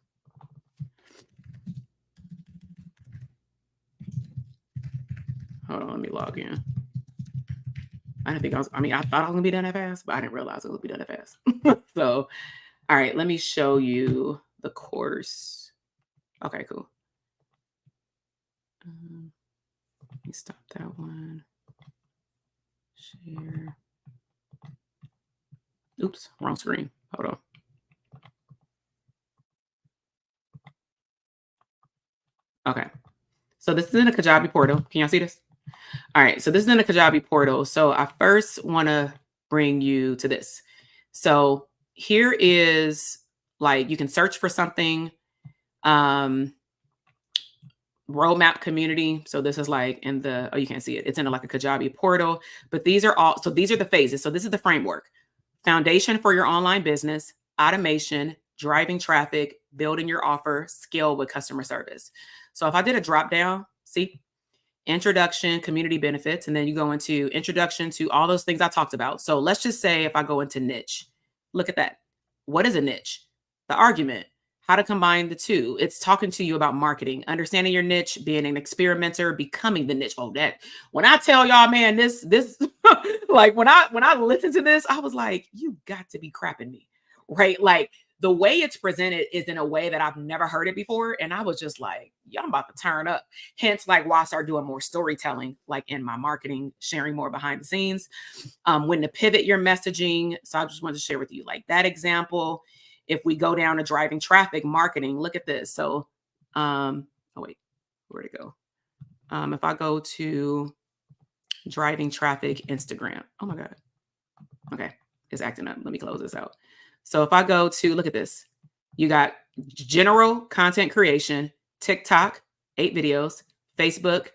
Hold on, let me log in. I didn't think I thought I was gonna be done that fast, but I didn't realize it would be done that fast. So, all right, let me show you the course. Okay, cool. Let me stop that one. Share. Oops, wrong screen. Hold on. Okay. So this is in the Kajabi portal. Can y'all see this? All right. So this is in the Kajabi portal. So I first want to bring you to this. So here is like, you can search for something. Roadmap community. So this is like in the, oh, you can't see it. It's in like a Kajabi portal, but these are all, so these are the phases. So this is the framework: foundation for your online business, automation, driving traffic, building your offer, scale with customer service. So if I did a drop down, see, introduction, community benefits, and then you go into introduction to all those things I talked about. So let's just say if I go into niche, look at that. What is a niche? The argument, how to combine the two. It's talking to you about marketing, understanding your niche, being an experimenter, becoming the niche. Oh, that when I tell y'all, man, this like when I listened to this, I was like, you got to be crapping me, right? Like the way it's presented is in a way that I've never heard it before. And I was just like, yeah, I'm about to turn up. Hence, like why I start doing more storytelling, like in my marketing, sharing more behind the scenes, when to pivot your messaging. So I just wanted to share with you like that example. If we go down to driving traffic marketing, look at this. So, oh wait, where'd it go? If I go to driving traffic Instagram, oh my God. Okay, it's acting up. Let me close this out. So if I go to, look at this, you got general content creation, TikTok, 8 videos, Facebook,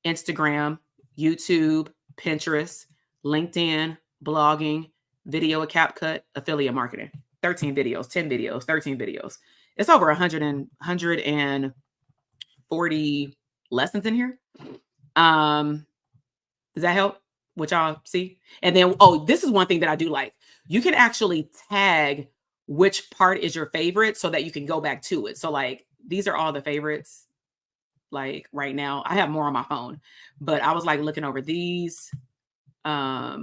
Instagram, YouTube, Pinterest, LinkedIn, blogging, video, a CapCut, affiliate marketing. 13 videos, 10 videos, 13 videos. It's over 140 lessons in here. Does that help? What y'all see? And then, oh, this is one thing that I do like. You can actually tag which part is your favorite so that you can go back to it. So like, these are all the favorites. Like right now, I have more on my phone, but I was like looking over these. Yeah,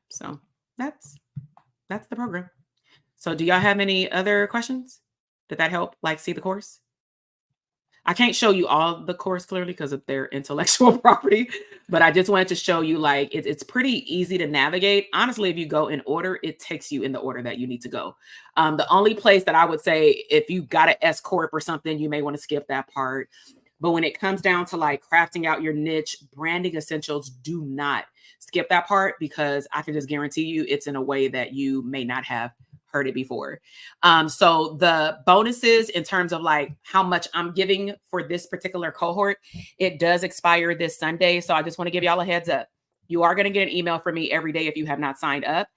so that's the program. So do y'all have any other questions? Did that help? Like see the course? I can't show you all the course clearly because of their intellectual property, but I just wanted to show you like it's pretty easy to navigate. Honestly, if you go in order, it takes you in the order that you need to go. The only place that I would say if you got an S corp or something, you may want to skip that part. But when it comes down to like crafting out your niche, branding essentials, do not skip that part because I can just guarantee you it's in a way that you may not have heard it before. So the bonuses in terms of like how much I'm giving for this particular cohort, it does expire this Sunday. So I just want to give y'all a heads up. You are going to get an email from me every day if you have not signed up,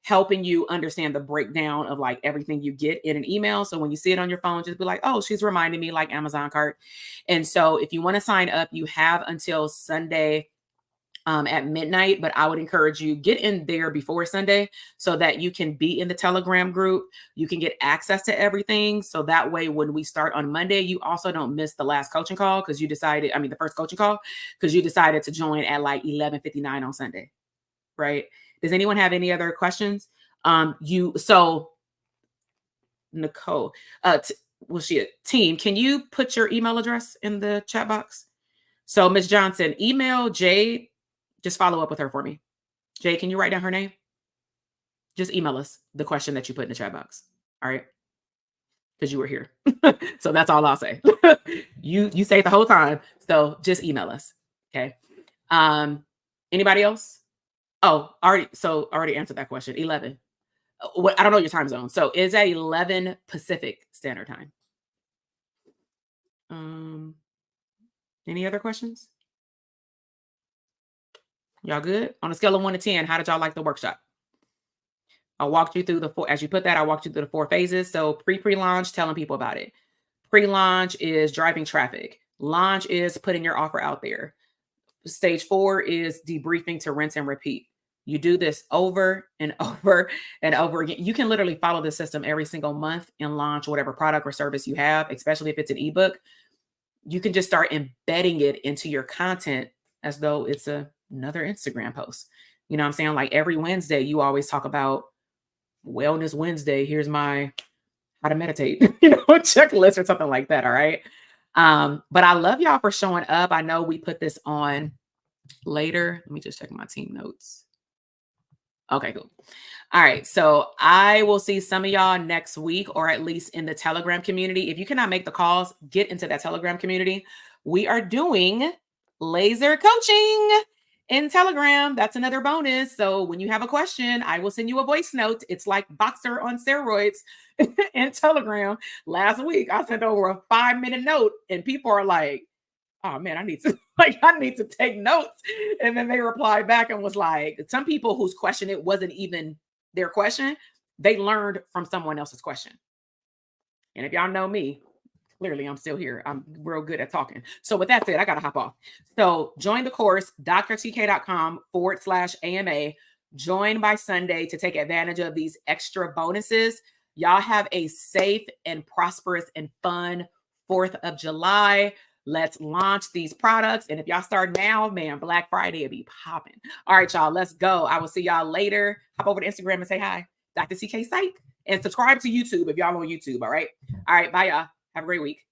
helping you understand the breakdown of like everything you get in an email. So when you see it on your phone, just be like, oh, she's reminding me like Amazon cart. And so if you want to sign up, you have until Sunday at midnight, but I would encourage you get in there before Sunday so that you can be in the Telegram group. You can get access to everything. So that way, when we start on Monday, you also don't miss the last coaching call because you decided, the first coaching call, because you decided to join at like 11:59 on Sunday, right? Does anyone have any other questions? Nicole, team, can you put your email address in the chat box? So Ms. Johnson, email Jade. Just follow up with her for me. Jay, can you write down her name? Just email us the question that you put in the chat box. All right. Because you were here. So that's all I'll say. You say it the whole time. So just email us. Okay. Anybody else? Oh, already answered that question. 11. I don't know your time zone. So is at 11 Pacific Standard Time. Any other questions? Y'all good? On a scale of 1 to 10, how did y'all like the workshop? I walked you through the four, as you put that, I walked you through the 4 phases. So pre-launch, telling people about it. Pre-launch is driving traffic. Launch is putting your offer out there. Stage 4 is debriefing to rinse and repeat. You do this over and over and over again. You can literally follow the system every single month and launch whatever product or service you have, especially if it's an ebook. You can just start embedding it into your content as though it's another Instagram post. You know what I'm saying? Like every Wednesday, you always talk about Wellness Wednesday. Here's my how to meditate, checklist or something like that. All right. But I love y'all for showing up. I know we put this on later. Let me just check my team notes. Okay, cool. All right. So I will see some of y'all next week, or at least in the Telegram community. If you cannot make the calls, get into that Telegram community. We are doing laser coaching in Telegram. That's another bonus. So when you have a question, I will send you a voice note. It's like Boxer on steroids in Telegram. Last week, I sent over a 5-minute note and people are like, oh man, I need to take notes. And then they replied back and was like, some people whose question, it wasn't even their question. They learned from someone else's question. And if y'all know me, clearly I'm still here. I'm real good at talking. So with that said, I got to hop off. So join the course, drtk.com/AMA. Join by Sunday to take advantage of these extra bonuses. Y'all have a safe and prosperous and fun 4th of July. Let's launch these products. And if y'all start now, man, Black Friday will be popping. All right, y'all, let's go. I will see y'all later. Hop over to Instagram and say hi, Dr. CK Psych, and subscribe to YouTube if y'all on YouTube. All right. All right. Bye, y'all. Have a great week.